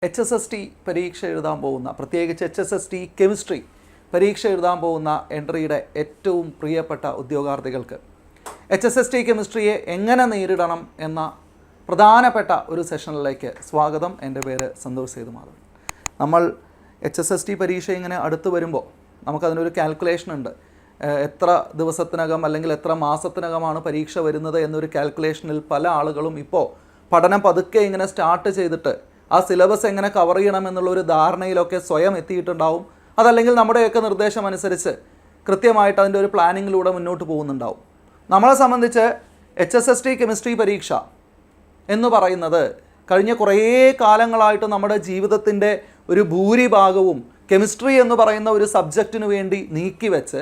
HSST പരീക്ഷ എഴുതാൻ പോകുന്ന, പ്രത്യേകിച്ച് HSST കെമിസ്ട്രി പരീക്ഷ എഴുതാൻ പോകുന്ന എൻട്രിയുടെ ഏറ്റവും പ്രിയപ്പെട്ട ഉദ്യോഗാർത്ഥികൾക്ക് HSST കെമിസ്ട്രിയെ എങ്ങനെ നേരിടണം എന്ന പ്രധാനപ്പെട്ട ഒരു സെഷനിലേക്ക് സ്വാഗതം. എൻ്റെ പേര് സന്തോഷ് സേതുമാധവൻ. നമ്മൾ HSST പരീക്ഷ ഇങ്ങനെ അടുത്ത് വരുമ്പോൾ നമുക്കതിനൊരു കാൽക്കുലേഷൻ ഉണ്ട്. എത്ര ദിവസത്തിനകം അല്ലെങ്കിൽ എത്ര മാസത്തിനകമാണ് പരീക്ഷ വരുന്നത് എന്നൊരു കാൽക്കുലേഷനിൽ പല ആളുകളും ഇപ്പോൾ പഠനം പതുക്കെ ഇങ്ങനെ സ്റ്റാർട്ട് ചെയ്തിട്ട് ആ സിലബസ് എങ്ങനെ കവർ ചെയ്യണം എന്നുള്ളൊരു ധാരണയിലൊക്കെ സ്വയം എത്തിയിട്ടുണ്ടാവും. അതല്ലെങ്കിൽ നമ്മുടെയൊക്കെ നിർദ്ദേശം അനുസരിച്ച് കൃത്യമായിട്ട് അതിൻ്റെ ഒരു പ്ലാനിങ്ങിലൂടെ മുന്നോട്ട് പോകുന്നുണ്ടാവും. നമ്മളെ സംബന്ധിച്ച് HSST കെമിസ്ട്രി പരീക്ഷ എന്ന് പറയുന്നത് കഴിഞ്ഞ കുറേ കാലങ്ങളായിട്ട് നമ്മുടെ ജീവിതത്തിൻ്റെ ഒരു ഭൂരിഭാഗവും കെമിസ്ട്രി എന്ന് പറയുന്ന ഒരു സബ്ജക്റ്റിന് വേണ്ടി നീക്കിവെച്ച്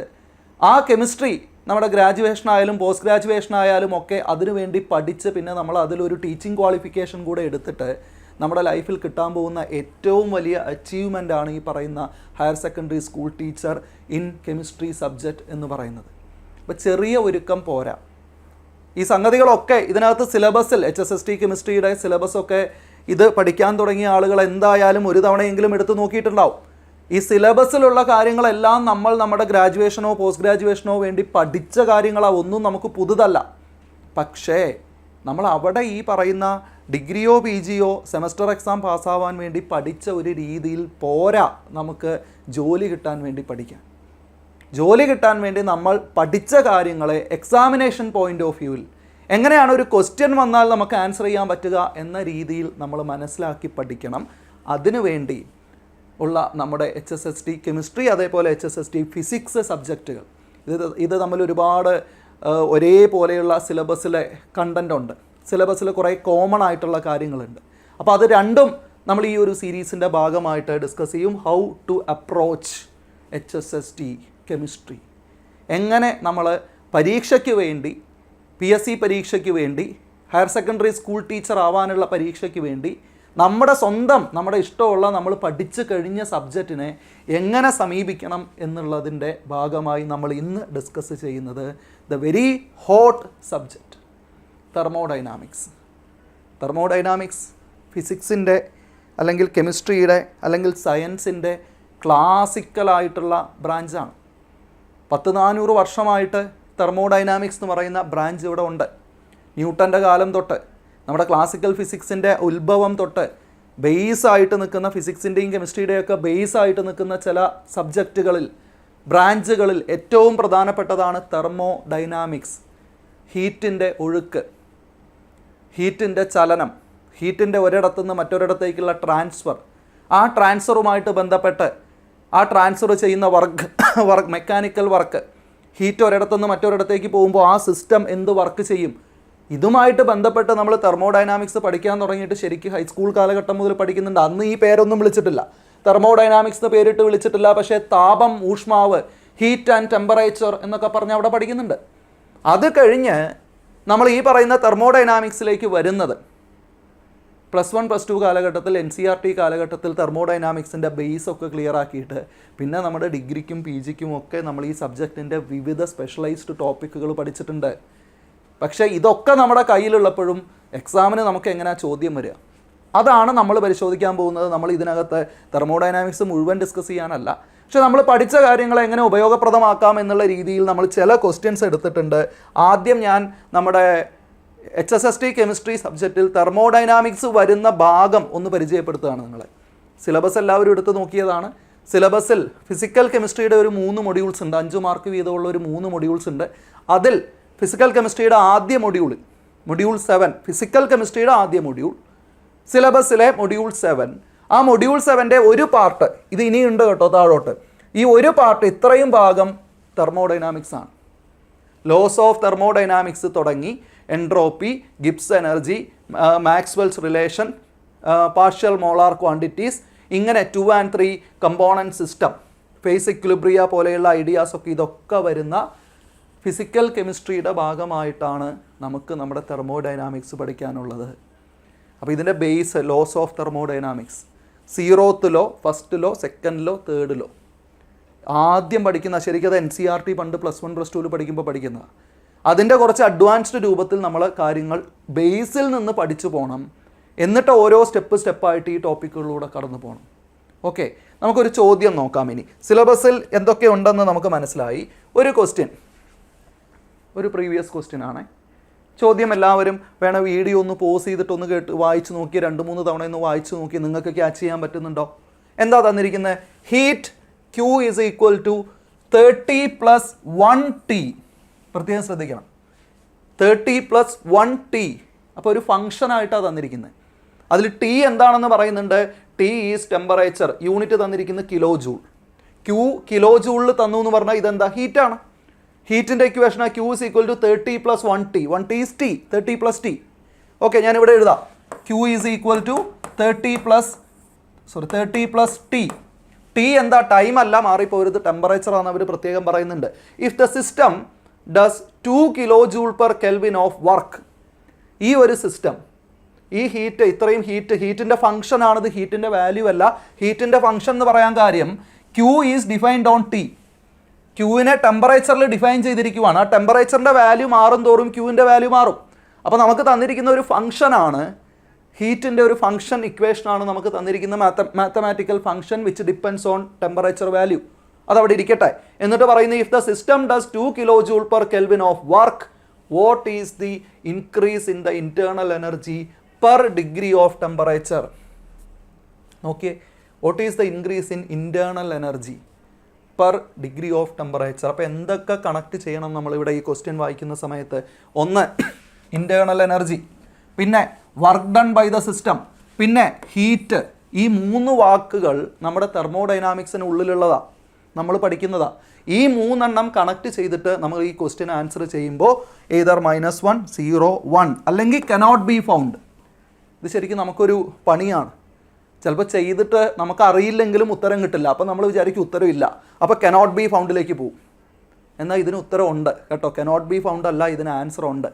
ആ കെമിസ്ട്രി നമ്മുടെ ഗ്രാജുവേഷനായാലും പോസ്റ്റ് ഗ്രാജുവേഷനായാലും ഒക്കെ അതിനുവേണ്ടി പഠിച്ച് പിന്നെ നമ്മൾ അതിലൊരു ടീച്ചിങ് ക്വാളിഫിക്കേഷൻ കൂടെ എടുത്തിട്ട് നമ്മുടെ ലൈഫിൽ കിട്ടാൻ പോകുന്ന ഏറ്റവും വലിയ അച്ചീവ്മെൻ്റാണ് ഈ പറയുന്ന higher secondary school teacher in chemistry subject എന്ന് പറയുന്നത്. അപ്പോൾ ചെറിയ ഒരുക്കം പോരാ. ഈ സംഗതികളൊക്കെ ഇതിനകത്ത് സിലബസിൽ HSST കെമിസ്ട്രിയുടെ സിലബസൊക്കെ ഇത് പഠിക്കാൻ തുടങ്ങിയ ആളുകൾ എന്തായാലും ഒരു തവണയെങ്കിലും എടുത്ത് നോക്കിയിട്ടുണ്ടാവും. ഈ സിലബസിലുള്ള കാര്യങ്ങളെല്ലാം നമ്മൾ നമ്മുടെ ഗ്രാജുവേഷനോ പോസ്റ്റ് ഗ്രാജുവേഷനോ വേണ്ടി പഠിച്ച കാര്യങ്ങളാണ്. ഒന്നും നമുക്ക് പുതുതല്ല. പക്ഷേ നമ്മൾ അവിടെ ഈ പറയുന്ന ഡിഗ്രിയോ PGയോ സെമസ്റ്റർ എക്സാം പാസ്സാവാൻ വേണ്ടി പഠിച്ച ഒരു രീതിയിൽ പോരാ നമുക്ക് ജോലി കിട്ടാൻ വേണ്ടി പഠിക്കാൻ. ജോലി കിട്ടാൻ വേണ്ടി നമ്മൾ പഠിച്ച കാര്യങ്ങളെ എക്സാമിനേഷൻ പോയിൻ്റ് ഓഫ് വ്യൂവിൽ എങ്ങനെയാണ് ഒരു ക്വസ്റ്റ്യൻ വന്നാൽ നമുക്ക് ആൻസർ ചെയ്യാൻ പറ്റുക എന്ന രീതിയിൽ നമ്മൾ മനസ്സിലാക്കി പഠിക്കണം. അതിനുവേണ്ടി ഉള്ള നമ്മുടെ HSST കെമിസ്ട്രി അതേപോലെ HSST ഫിസിക്സ് സബ്ജക്റ്റുകൾ ഇത് തമ്മിൽ ഒരുപാട് ഒരേപോലെയുള്ള സിലബസിലെ കണ്ടൻ്റ് ഉണ്ട്. സിലബസിൽ കുറേ കോമൺ ആയിട്ടുള്ള കാര്യങ്ങളുണ്ട്. അപ്പോൾ അത് രണ്ടും നമ്മൾ ഈ ഒരു സീരീസിൻ്റെ ഭാഗമായിട്ട് ഡിസ്കസ് ചെയ്യും. How to approach HSST chemistry, എങ്ങനെ നമ്മൾ പരീക്ഷയ്ക്ക് വേണ്ടി PSC പരീക്ഷയ്ക്ക് വേണ്ടി ഹയർ സെക്കൻഡറി സ്കൂൾ ടീച്ചർ ആവാനുള്ള പരീക്ഷയ്ക്ക് വേണ്ടി നമ്മുടെ സ്വന്തം നമ്മുടെ ഇഷ്ടമുള്ള നമ്മൾ പഠിച്ചു കഴിഞ്ഞ സബ്ജക്റ്റിനെ എങ്ങനെ സമീപിക്കണം എന്നുള്ളതിൻ്റെ ഭാഗമായി നമ്മൾ ഇന്ന് ഡിസ്കസ് ചെയ്യുന്നത് the very hot subject thermodynamics. Thermodynamics ഫിസിക്സിൻ്റെ അല്ലെങ്കിൽ കെമിസ്ട്രിയുടെ അല്ലെങ്കിൽ സയൻസിൻ്റെ ക്ലാസിക്കലായിട്ടുള്ള ബ്രാഞ്ചാണ്. 400 വർഷമായിട്ട് തെർമോഡൈനാമിക്സ് എന്ന് പറയുന്ന ബ്രാഞ്ച് ഇവിടെ ഉണ്ട്. ന്യൂട്ടൻ്റെ കാലം തൊട്ട് നമ്മുടെ ക്ലാസിക്കൽ ഫിസിക്സിൻ്റെ ഉത്ഭവം തൊട്ട് ബേസായിട്ട് നിൽക്കുന്ന ഫിസിക്സിൻ്റെയും കെമിസ്ട്രിയുടെയൊക്കെ ബേസായിട്ട് നിൽക്കുന്ന ചില സബ്ജക്റ്റുകളിൽ ബ്രാഞ്ചുകളിൽ ഏറ്റവും പ്രധാനപ്പെട്ടതാണ് തെർമോഡൈനാമിക്സ്. ഹീറ്റിൻ്റെ ഒഴുക്ക്, ഹീറ്റിൻ്റെ ചലനം, ഹീറ്റിൻ്റെ ഒരിടത്തുനിന്ന് മറ്റൊരിടത്തേക്കുള്ള ട്രാൻസ്ഫർ, ആ ട്രാൻസ്ഫറുമായിട്ട് ബന്ധപ്പെട്ട് ആ ട്രാൻസ്ഫർ ചെയ്യുന്ന വർക്ക് മെക്കാനിക്കൽ വർക്ക്, ഹീറ്റ് ഒരിടത്തുനിന്ന് മറ്റൊരിടത്തേക്ക് പോകുമ്പോൾ ആ സിസ്റ്റം എന്ത് വർക്ക് ചെയ്യും, ഇതുമായിട്ട് ബന്ധപ്പെട്ട് നമ്മൾ തെർമോഡൈനാമിക്സ് പഠിക്കാൻ തുടങ്ങിയിട്ട് ശരിക്കും ഹൈസ്കൂൾ കാലഘട്ടം മുതൽ പഠിക്കുന്നുണ്ട്. അന്ന് ഈ പേരൊന്നും വിളിച്ചിട്ടില്ല, തെർമോഡൈനാമിക്സ് എന്ന് പേരിട്ട് വിളിച്ചിട്ടില്ല. പക്ഷേ താപം, ഊഷ്മാവ്, ഹീറ്റ് ആൻഡ് ടെമ്പറേച്ചർ എന്നൊക്കെ പറഞ്ഞ് അവിടെ പഠിക്കുന്നുണ്ട്. അത് കഴിഞ്ഞ് നമ്മൾ ഈ പറയുന്ന തെർമോഡൈനാമിക്സിലേക്ക് വരുന്നത് +1 +2 കാലഘട്ടത്തിൽ NCERT കാലഘട്ടത്തിൽ തെർമോഡൈനാമിക്സിൻ്റെ ബേസൊക്കെ ക്ലിയർ ആക്കിയിട്ട് പിന്നെ നമ്മുടെ ഡിഗ്രിക്കും PGക്കും ഒക്കെ നമ്മൾ ഈ സബ്ജക്റ്റിൻ്റെ വിവിധ സ്പെഷ്യലൈസ്ഡ് ടോപ്പിക്കുകൾ പഠിച്ചിട്ടുണ്ട്. പക്ഷേ ഇതൊക്കെ നമ്മുടെ കയ്യിലുള്ളപ്പോഴും എക്സാമിന് നമുക്ക് എങ്ങനെയാണ് ചോദ്യം വരിക, അതാണ് നമ്മൾ പരിശോധിക്കാൻ പോകുന്നത്. നമ്മൾ ഇതിനകത്ത് തെർമോഡൈനാമിക്സ് മുഴുവൻ ഡിസ്കസ് ചെയ്യാനല്ല, പക്ഷെ നമ്മൾ പഠിച്ച കാര്യങ്ങളെ എങ്ങനെ ഉപയോഗപ്രദമാക്കാം എന്നുള്ള രീതിയിൽ നമ്മൾ ചില ക്വസ്റ്റ്യൻസ് എടുത്തിട്ടുണ്ട്. ആദ്യം ഞാൻ നമ്മുടെ HSST കെമിസ്ട്രി സബ്ജക്റ്റിൽ തെർമോഡൈനാമിക്സ് വരുന്ന ഭാഗം ഒന്ന് പരിചയപ്പെടുത്തുകയാണ് നിങ്ങളെ. സിലബസ് എല്ലാവരും എടുത്ത് നോക്കിയതാണ്. സിലബസിൽ ഫിസിക്കൽ കെമിസ്ട്രിയുടെ ഒരു 3 മൊഡ്യൂൾസ് ഉണ്ട്. 5 മാർക്ക് വീതമുള്ള ഒരു 3 മൊഡ്യൂൾസ് ഉണ്ട്. അതിൽ ഫിസിക്കൽ കെമിസ്ട്രിയുടെ ആദ്യ മൊഡ്യൂൾ 7, ഫിസിക്കൽ കെമിസ്ട്രിയുടെ ആദ്യ മൊഡ്യൂൾ, സിലബസിലെ മൊഡ്യൂൾ 7. ആ മൊഡ്യൂൾ 7ൻ്റെ ഒരു പാർട്ട്, ഇത് ഇനിയുണ്ട് കേട്ടോ താഴോട്ട്, ഈ ഒരു പാർട്ട് ഇത്രയും ഭാഗം തെർമോഡൈനാമിക്സ് ആണ്. ലോസ് ഓഫ് തെർമോഡൈനാമിക്സ് തുടങ്ങി entropy, Gibbs energy, Maxwell's relation, partial molar quantities, ഇങ്ങനെ 2 and 3 component system, face equilibria പോലെയുള്ള ഐഡിയാസൊക്കെ ഇതൊക്കെ വരുന്ന ഫിസിക്കൽ കെമിസ്ട്രിയുടെ ഭാഗമായിട്ടാണ് നമുക്ക് നമ്മുടെ തെർമോഡൈനാമിക്സ് പഠിക്കാനുള്ളത്. അപ്പോൾ ഇതിൻ്റെ base loss of thermodynamics, 0th law, 1st law, 2nd law, 3rd law ആദ്യം പഠിക്കുന്ന, ശരിക്കും അത് NCERT പണ്ട് +1 +2 പഠിക്കുമ്പോൾ പഠിക്കുന്നതാണ്. അതിൻ്റെ കുറച്ച് അഡ്വാൻസ്ഡ് രൂപത്തിൽ നമ്മൾ കാര്യങ്ങൾ ബേസിൽ നിന്ന് പഠിച്ചു പോകണം. എന്നിട്ട് ഓരോ സ്റ്റെപ്പായിട്ട് ഈ ടോപ്പിക്കുകളിലൂടെ കടന്നു പോകണം. ഓക്കെ, നമുക്കൊരു ചോദ്യം നോക്കാം. ഇനി സിലബസിൽ എന്തൊക്കെ ഉണ്ടെന്ന് നമുക്ക് മനസ്സിലായി. ഒരു ക്വസ്റ്റ്യൻ, ഒരു പ്രീവിയസ് ക്വസ്റ്റ്യൻ ആണ്. ചോദ്യം എല്ലാവരും വേണം വീഡിയോ ഒന്ന് പോസ് ചെയ്തിട്ടൊന്ന് കേട്ട് വായിച്ച് നോക്കി, 2-3 തവണ ഒന്ന് വായിച്ച് നോക്കി. നിങ്ങൾക്ക് ക്യാച്ച് ചെയ്യാൻ പറ്റുന്നുണ്ടോ? എന്താ തന്നിരിക്കുന്നത്? Heat Q is equal to 30 + 1T. പ്രത്യേകം ശ്രദ്ധിക്കണം, 30 + 1T. അപ്പോൾ ഒരു ഫംഗ്ഷനായിട്ടാണ് തന്നിരിക്കുന്നത്. അതിൽ T എന്താണെന്ന് പറയുന്നുണ്ട്. T is temperature. യൂണിറ്റ് തന്നിരിക്കുന്നത് കിലോ ജൂൾ. Q കിലോ ജൂളിൽ തന്നു എന്ന് പറഞ്ഞാൽ ഇതെന്താ? ഹീറ്റാണ്. ഹീറ്റിൻ്റെ equation Q is equal to 30 + 1T. 1T is T, 30 + T. Okay, ഞാനിവിടെ എഴുതാം. Q is equal to 30 + T. T എന്താ? ടൈം അല്ല, മാറിപ്പോരുത്, ടെമ്പറേച്ചർ ആണ് അവർ പ്രത്യേകം പറയുന്നുണ്ട്. If the system does 2 kJ/K of work. ഈ ഒരു സിസ്റ്റം, ഈ ഹീറ്റ്, ഇത്രയും ഹീറ്റിൻ്റെ ഫംഗ്ഷൻ ആണിത്, ഹീറ്റിൻ്റെ വാല്യൂ അല്ല. ഹീറ്റിൻ്റെ ഫംഗ്ഷൻ എന്ന് പറയാൻ കാര്യം Q is defined on T. ക്യൂവിനെ ടെമ്പറേച്ചറിൽ ഡിഫൈൻ ചെയ്തിരിക്കുവാണ്. ആ ടെമ്പറേച്ചറിൻ്റെ വാല്യൂ മാറും തോറും ക്യൂവിൻ്റെ വാല്യൂ മാറും. അപ്പോൾ നമുക്ക് തന്നിരിക്കുന്ന ഒരു ഫംഗ്ഷനാണ്, ഹീറ്റിൻ്റെ ഒരു ഫംഗ്ഷൻ ഇക്വേഷനാണ് നമുക്ക് തന്നിരിക്കുന്ന mathematical function which depends on temperature value. അതവിടെ ഇരിക്കട്ടെ. എന്നിട്ട് പറയുന്നത് if the system does 2 kJ/K of work, what is the increase in the internal energy per degree of temperature? നോക്കിയേ, what is the increase in internal energy per degree of temperature? അപ്പോൾ എന്തൊക്കെ connect ചെയ്യണം നമ്മളിവിടെ ഈ question വായിക്കുന്ന സമയത്ത്? ഒന്ന്, internal energy, പിന്നെ work done by the system, പിന്നെ ഹീറ്റ്. ഈ 3 വാക്കുകൾ നമ്മുടെ തെർമോഡൈനാമിക്സിന് ഉള്ളിലുള്ളതാണ്, നമ്മൾ പഠിക്കുന്നതാണ്. ഈ 3 എണ്ണം കണക്ട് ചെയ്തിട്ട് നമ്മൾ ഈ ക്വസ്റ്റ്യൻ ആൻസർ ചെയ്യുമ്പോൾ either -1, 0, 1 അല്ലെങ്കിൽ cannot be found. ഇത് ശരിക്കും നമുക്കൊരു പണിയാണ്. ചിലപ്പോൾ ചെയ്തിട്ട് നമുക്ക് അറിയില്ലെങ്കിലും ഉത്തരം കിട്ടില്ല. അപ്പോൾ നമ്മൾ വിചാരിക്കും ഉത്തരവില്ല, അപ്പോൾ cannot be foundലേക്ക് പോകും. എന്നാൽ ഇതിന് ഉത്തരമുണ്ട് കേട്ടോ. cannot be found അല്ല, ഇതിന് ആൻസർ ഉണ്ട്.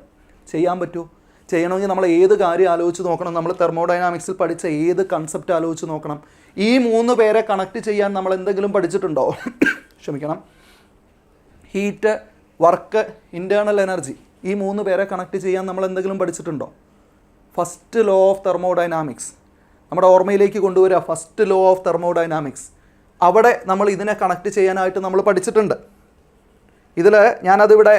ചെയ്യാൻ പറ്റൂ. ചെയ്യണമെങ്കിൽ നമ്മൾ ഏത് കാര്യം ആലോചിച്ച് നോക്കണം? നമ്മൾ തെർമോഡൈനാമിക്സിൽ പഠിച്ച ഏത് കൺസെപ്റ്റ് ആലോചിച്ച് നോക്കണം? ഈ 3 പേരെ കണക്ട് ചെയ്യാൻ നമ്മൾ എന്തെങ്കിലും പഠിച്ചിട്ടുണ്ടോ? ക്ഷമിക്കണം, ഹീറ്റ്, വർക്ക്, ഇൻറ്റേർണൽ എനർജി, ഈ 3 പേരെ കണക്ട് ചെയ്യാൻ നമ്മൾ എന്തെങ്കിലും പഠിച്ചിട്ടുണ്ടോ? ഫസ്റ്റ് ലോ ഓഫ് തെർമോഡൈനാമിക്സ് നമ്മുടെ ഓർമ്മയിലേക്ക് കൊണ്ടുവരിക. ഫസ്റ്റ് ലോ ഓഫ് തെർമോഡൈനാമിക്സ്, അവിടെ നമ്മൾ ഇതിനെ കണക്ട് ചെയ്യാനായിട്ട് നമ്മൾ പഠിച്ചിട്ടുണ്ട്. ഇതിൽ ഞാനതിവിടെ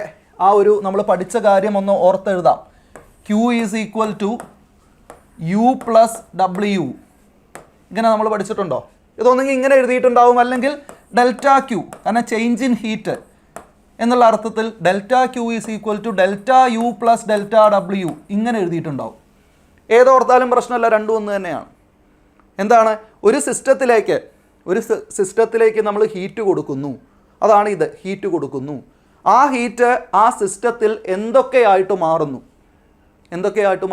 ആ ഒരു നമ്മൾ പഠിച്ച കാര്യം ഒന്ന് ഓർത്തെഴുതാം. Q is equal to U + W. ഇങ്ങനെ നമ്മൾ പഠിച്ചിട്ടുണ്ടോ? ഇതൊന്നെങ്കിൽ ഇങ്ങനെ എഴുതിയിട്ടുണ്ടാവും, അല്ലെങ്കിൽ ΔQ, കാരണം ചേഞ്ച് ഇൻ ഹീറ്റ് എന്നുള്ള അർത്ഥത്തിൽ ΔQ is equal to ΔU + ΔW ഇങ്ങനെ എഴുതിയിട്ടുണ്ടാവും. ഏതോർത്താലും പ്രശ്നമല്ല, രണ്ടും ഒന്ന് തന്നെയാണ്. എന്താണ്? ഒരു സിസ്റ്റത്തിലേക്ക് നമ്മൾ ഹീറ്റ് കൊടുക്കുന്നു. അതാണ് ഇത്, ഹീറ്റ് കൊടുക്കുന്നു. ആ ഹീറ്റ് ആ സിസ്റ്റത്തിൽ എന്തൊക്കെയായിട്ട്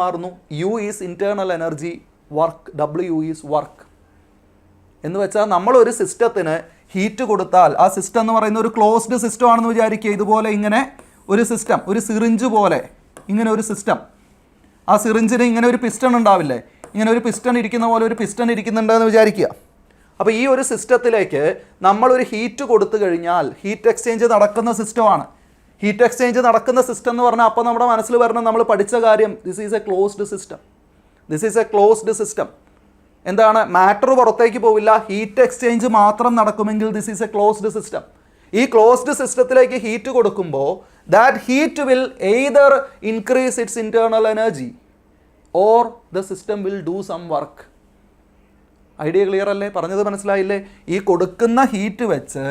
മാറുന്നു? U is internal energy, work, W is work. എന്ന് വെച്ചാൽ നമ്മളൊരു സിസ്റ്റത്തിന് ഹീറ്റ് കൊടുത്താൽ, ആ സിസ്റ്റം എന്ന് പറയുന്ന ഒരു ക്ലോസ്ഡ് സിസ്റ്റം ആണെന്ന് വിചാരിക്കുക. ഇതുപോലെ ഇങ്ങനെ ഒരു സിസ്റ്റം, ഒരു സിറിഞ്ച് പോലെ ഇങ്ങനെ ഒരു സിസ്റ്റം. ആ സിറിഞ്ചിന് ഇങ്ങനെ ഒരു പിസ്റ്റൺ ഉണ്ടാവില്ലേ? ഇങ്ങനെ ഒരു പിസ്റ്റൺ ഇരിക്കുന്ന പോലെ ഒരു പിസ്റ്റൺ ഇരിക്കുന്നുണ്ടെന്ന് വിചാരിക്കുക. അപ്പോൾ ഈ ഒരു സിസ്റ്റത്തിലേക്ക് നമ്മളൊരു ഹീറ്റ് കൊടുത്തു കഴിഞ്ഞാൽ ഹീറ്റ് എക്സ്ചേഞ്ച് നടക്കുന്ന സിസ്റ്റമാണ്. ഹീറ്റ് എക്സ്ചേഞ്ച് നടക്കുന്ന സിസ്റ്റം എന്ന് പറഞ്ഞാൽ അപ്പോൾ നമ്മുടെ മനസ്സിൽ വരണം നമ്മൾ പഠിച്ച കാര്യം, this is a closed system. എന്താണ്? മാറ്റർ പുറത്തേക്ക് പോവില്ല, ഹീറ്റ് എക്സ്ചേഞ്ച് മാത്രം നടക്കുമെങ്കിൽ this is a closed system. ഈ ക്ലോസ്ഡ് സിസ്റ്റത്തിലേക്ക് ഹീറ്റ് കൊടുക്കുമ്പോൾ that heat will either increase its internal energy or the system will do some work. Idea clear അല്ലേ? പറഞ്ഞത് മനസ്സിലായില്ലേ? ഈ കൊടുക്കുന്ന ഹീറ്റ് വെച്ച്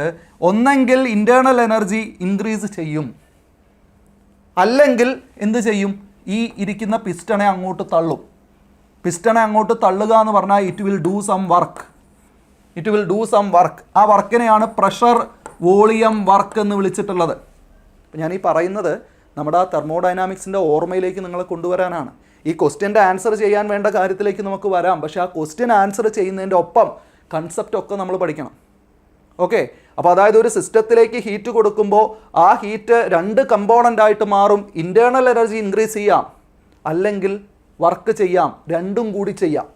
ഒന്നെങ്കിൽ ഇൻറ്റേർണൽ എനർജി ഇൻക്രീസ് ചെയ്യും, അല്ലെങ്കിൽ എന്ത് ചെയ്യും? ഈ ഇരിക്കുന്ന പിസ്റ്റണെ അങ്ങോട്ട് തള്ളും. പിസ്റ്റണെ അങ്ങോട്ട് തള്ളുക എന്ന് പറഞ്ഞാൽ it will do some work. ആ വർക്കിനെയാണ് പ്രഷർ വോളിയം വർക്ക് എന്ന് വിളിച്ചിട്ടുള്ളത്. അപ്പം ഞാൻ ഈ പറയുന്നത് നമ്മുടെ ആ തെർമോഡൈനാമിക്സിൻ്റെ ഓർമ്മയിലേക്ക് നിങ്ങളെ കൊണ്ടുവരാനാണ്. ഈ ക്വസ്റ്റ്യൻ്റെ ആൻസർ ചെയ്യാൻ വേണ്ട കാര്യത്തിലേക്ക് നമുക്ക് വരാം, പക്ഷേ ആ ക്വസ്റ്റ്യൻ ആൻസർ ചെയ്യുന്നതിൻ്റെ ഒപ്പം കൺസെപ്റ്റ് ഒക്കെ നമ്മൾ പഠിക്കണം. ഓക്കെ, അപ്പോൾ അതായത് ഒരു സിസ്റ്റത്തിലേക്ക് ഹീറ്റ് കൊടുക്കുമ്പോൾ ആ ഹീറ്റ് 2 കമ്പോണൻ്റ് ആയിട്ട് മാറും. ഇൻറ്റേർണൽ എനർജി ഇൻക്രീസ് ചെയ്യാം, അല്ലെങ്കിൽ വർക്ക് ചെയ്യാം, രണ്ടും കൂടി ചെയ്യാം.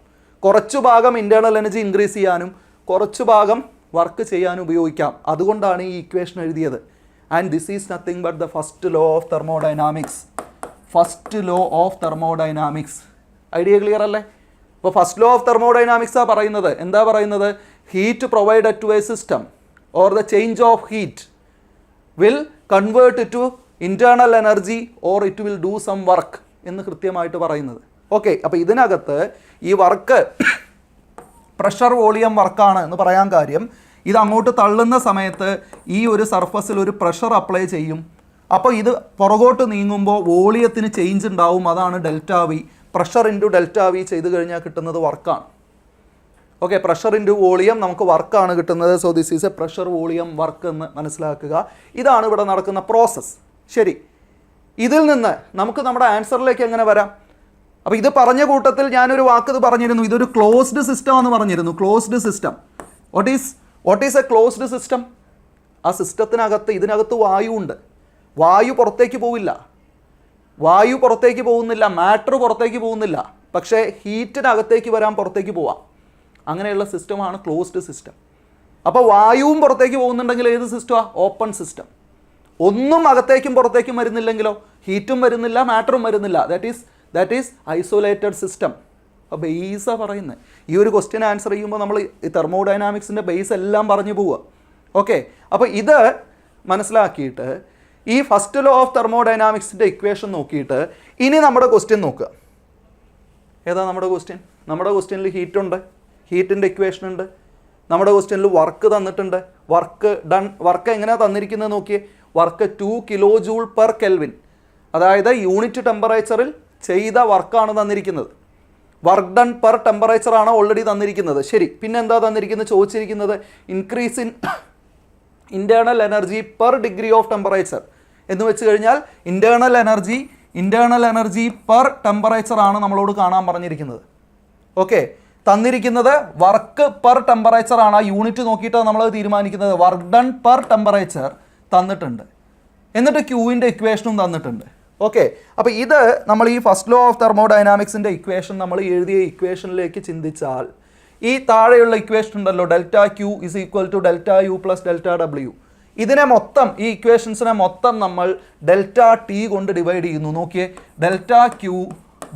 കുറച്ചു ഭാഗം ഇൻറ്റേർണൽ എനർജി ഇൻക്രീസ് ചെയ്യാനും കുറച്ചു ഭാഗം വർക്ക് ചെയ്യാനും ഉപയോഗിക്കാം. അതുകൊണ്ടാണ് ഈ ഇക്വേഷൻ എഴുതിയത്. And this is nothing but the first law of thermodynamics. Idea clear അല്ലേ? അപ്പോൾ ഫസ്റ്റ് ലോ ഓഫ് തെർമോഡൈനാമിക്സാണ് പറയുന്നത്. എന്താ പറയുന്നത്? Heat provided to A system or the change of heat will convert to internal energy or it will do some work എന്ന് കൃത്യമായിട്ട് പറയുന്നത്. Okay, അപ്പോൾ ഇതിനകത്ത് ഈ വർക്ക് പ്രഷർ വോളിയം വർക്കാണ് എന്ന് പറയാൻ കാര്യം, ഇത് അങ്ങോട്ട് തള്ളുന്ന സമയത്ത് ഈ ഒരു സർഫസിൽ ഒരു പ്രഷർ അപ്ലൈ ചെയ്യും. അപ്പോൾ ഇത് പുറകോട്ട് നീങ്ങുമ്പോൾ വോളിയത്തിന് ചേഞ്ച് ഉണ്ടാവും. അതാണ് delta V. Pressure into delta V ചെയ്ത് കഴിഞ്ഞാൽ കിട്ടുന്നത് വർക്കാണ്. ഓക്കെ, പ്രഷർ ഇൻറ്റു വോളിയം നമുക്ക് വർക്കാണ് കിട്ടുന്നത്. So this is A pressure volume work എന്ന് മനസ്സിലാക്കുക. ഇതാണ് ഇവിടെ നടക്കുന്ന പ്രോസസ്സ്. ശരി, ഇതിൽ നിന്ന് നമുക്ക് നമ്മുടെ ആൻസറിലേക്ക് എങ്ങനെ വരാം? അപ്പോൾ ഇത് പറഞ്ഞ കൂട്ടത്തിൽ ഞാനൊരു വാക്ക് പറഞ്ഞിരുന്നു, ഇതൊരു ക്ലോസ്ഡ് സിസ്റ്റം എന്ന് പറഞ്ഞിരുന്നു. Closed system. What is a closed system? ആ സിസ്റ്റത്തിനകത്ത് ഇതിനകത്ത് വായു ഉണ്ട്. വായു പുറത്തേക്ക് പോവില്ല, വായു പുറത്തേക്ക് പോകുന്നില്ല, മാറ്റർ പുറത്തേക്ക് പോകുന്നില്ല, പക്ഷേ ഹീറ്റിനകത്തേക്ക് വരാൻ പുറത്തേക്ക് പോവാം. അങ്ങനെയുള്ള സിസ്റ്റമാണ് ക്ലോസ്ഡ് സിസ്റ്റം. അപ്പോൾ വായുവും പുറത്തേക്ക് പോകുന്നുണ്ടെങ്കിൽ ഏത് സിസ്റ്റമാണ്? Open system. ഒന്നും അകത്തേക്കും പുറത്തേക്കും വരുന്നില്ലെങ്കിലോ? ഹീറ്റും വരുന്നില്ല, മാറ്ററും വരുന്നില്ല. That is isolated system. അപ്പോൾ ബേസാണ് പറയുന്നത്. ഈ ഒരു ക്വസ്റ്റ്യൻ ആൻസർ ചെയ്യുമ്പോൾ നമ്മൾ ഈ തെർമോഡൈനാമിക്സിൻ്റെ ബേസ് എല്ലാം പറഞ്ഞു പോവുക. ഓക്കെ, അപ്പോൾ ഇത് മനസ്സിലാക്കിയിട്ട് ഈ ഫസ്റ്റ് ലോ ഓഫ് തെർമോഡൈനാമിക്സിൻ്റെ ഇക്വേഷൻ നോക്കിയിട്ട് ഇനി നമ്മുടെ ക്വസ്റ്റ്യൻ നോക്കുക. ഏതാ നമ്മുടെ ക്വസ്റ്റ്യൻ? നമ്മുടെ ക്വസ്റ്റ്യനിൽ ഹീറ്റ് ഉണ്ട്, ഹീറ്റിൻ്റെ ഇക്വേഷൻ ഉണ്ട്. നമ്മുടെ ക്വസ്റ്റ്യനിൽ വർക്ക് തന്നിട്ടുണ്ട്. വർക്ക് എങ്ങനെയാണ് തന്നിരിക്കുന്നത് നോക്കിയേ. Work 2 kilo joule per kelvin, അതായത് യൂണിറ്റ് ടെമ്പറേച്ചറിൽ ചെയ്ത വർക്കാണ് തന്നിരിക്കുന്നത്. വർക്ക് ഡൺ പെർ ടെമ്പറേച്ചറാണ് ഓൾറെഡി തന്നിരിക്കുന്നത്. ശരി, പിന്നെ എന്താ തന്നിരിക്കുന്നത്? ചോദിച്ചിരിക്കുന്നത് increase in internal energy per degree of temperature എന്ന് വെച്ച് കഴിഞ്ഞാൽ ഇൻറ്റേർണൽ എനർജി പെർ ടെമ്പറേച്ചർ ആണ് നമ്മളോട് കാണാൻ പറഞ്ഞിരിക്കുന്നത്. ഓക്കെ, തന്നിരിക്കുന്നത് വർക്ക് പെർ ടെമ്പറേച്ചർ ആണ്. ആ യൂണിറ്റ് നോക്കിയിട്ടാണ് നമ്മൾ തീരുമാനിക്കുന്നത്. വർക്ക് ഡൺ പെർ ടെമ്പറേച്ചർ തന്നിട്ടുണ്ട്, എന്നിട്ട് ക്യൂവിൻ്റെ ഇക്വേഷനും തന്നിട്ടുണ്ട്. ഓക്കെ, അപ്പോൾ ഇത് നമ്മൾ ഈ ഫസ്റ്റ് ലോ ഓഫ് തെർമോഡൈനാമിക്സിൻ്റെ ഇക്വേഷൻ നമ്മൾ എഴുതിയ ഇക്വേഷനിലേക്ക് ചിന്തിച്ചാൽ ഈ താഴെയുള്ള ഇക്വേഷൻ ഉണ്ടല്ലോ, delta Q is equal to delta U plus delta W. ഇതിനെ മൊത്തം, ഈ ഇക്വേഷൻസിനെ മൊത്തം നമ്മൾ ഡെൽറ്റ ടി കൊണ്ട് ഡിവൈഡ് ചെയ്യുന്നു. നോക്കിയേ, delta Q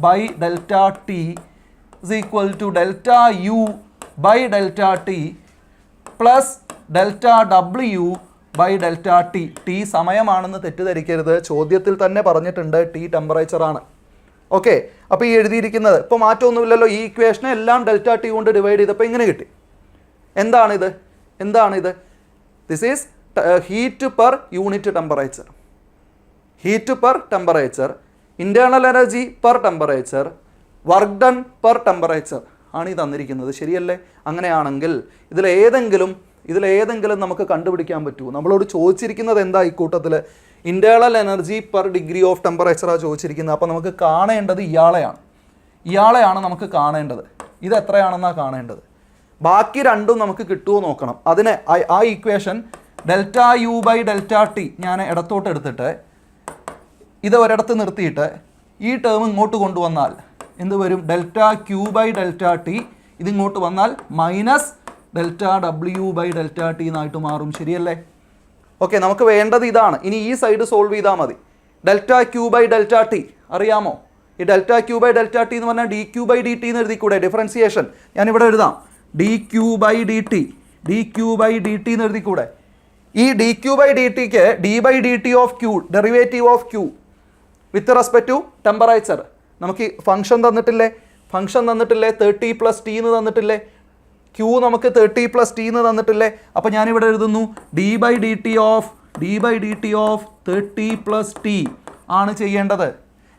by delta T is equal to delta U by delta T plus delta W by delta T. T സമയമാണെന്ന് തെറ്റിദ്ധരിക്കരുത്, ചോദ്യത്തിൽ തന്നെ പറഞ്ഞിട്ടുണ്ട് ടി ടെമ്പറേച്ചറാണ്. ഓക്കെ, അപ്പോൾ ഈ എഴുതിയിരിക്കുന്നത് ഇപ്പോൾ മാറ്റമൊന്നുമില്ലല്ലോ. ഈ ഇക്വേഷനെ എല്ലാം ഡെൽറ്റ ടി കൊണ്ട് ഡിവൈഡ് ചെയ്തപ്പോൾ ഇങ്ങനെ കിട്ടി. എന്താണിത്? This is heat per unit temperature. Heat per temperature, internal energy per temperature, work done per temperature ആണ് ഈ തന്നിരിക്കുന്നത്. ശരിയല്ലേ? അങ്ങനെയാണെങ്കിൽ ഇതിലേതെങ്കിലും നമുക്ക് കണ്ടുപിടിക്കാൻ പറ്റുമോ? നമ്മളോട് ചോദിച്ചിരിക്കുന്നത് എന്താ? ഈ കൂട്ടത്തിൽ internal energy per degree of ടെമ്പറേച്ചറാണ് ചോദിച്ചിരിക്കുന്നത്. അപ്പോൾ നമുക്ക് കാണേണ്ടത് ഇയാളെയാണ് നമുക്ക് കാണേണ്ടത്. ഇത് എത്രയാണെന്നാണ് കാണേണ്ടത്. ബാക്കി രണ്ടും നമുക്ക് കിട്ടുമോ നോക്കണം. അതിന് ആ equation delta U by delta T ഞാൻ ഇടത്തോട്ട് എടുത്തിട്ട് ഇത് ഒരിടത്ത് നിർത്തിയിട്ട് ഈ ടേം ഇങ്ങോട്ട് കൊണ്ടുവന്നാൽ എന്ത് വരും? Delta Q by delta T. ഇതിങ്ങോട്ട് വന്നാൽ minus delta W by delta T എന്നായിട്ട് മാറും. ശരിയല്ലേ? ഓക്കെ, നമുക്ക് വേണ്ടത് ഇതാണ്. ഇനി ഈ സൈഡ് സോൾവ് ചെയ്താൽ മതി. Delta Q by delta T അറിയാമോ? ഈ delta Q by delta T എന്ന് പറഞ്ഞാൽ D Q by D T എന്ന് എഴുതിക്കൂടെ? ഡിഫറൻസിയേഷൻ ഞാനിവിടെ എഴുതാം. D Q by D T എന്ന് എഴുതിക്കൂടെ? ഈ D Q by D tick D by D T of Q, derivative of Q with respect to temperature. നമുക്ക് function തന്നിട്ടില്ലേ? 30 plus T എന്ന് തന്നിട്ടില്ലേ? Q നമുക്ക് 30 plus T എന്ന് തന്നിട്ടില്ലേ? അപ്പോൾ ഞാനിവിടെ എഴുതുന്നു D by D T of 30 plus T ആണ് ചെയ്യേണ്ടത്.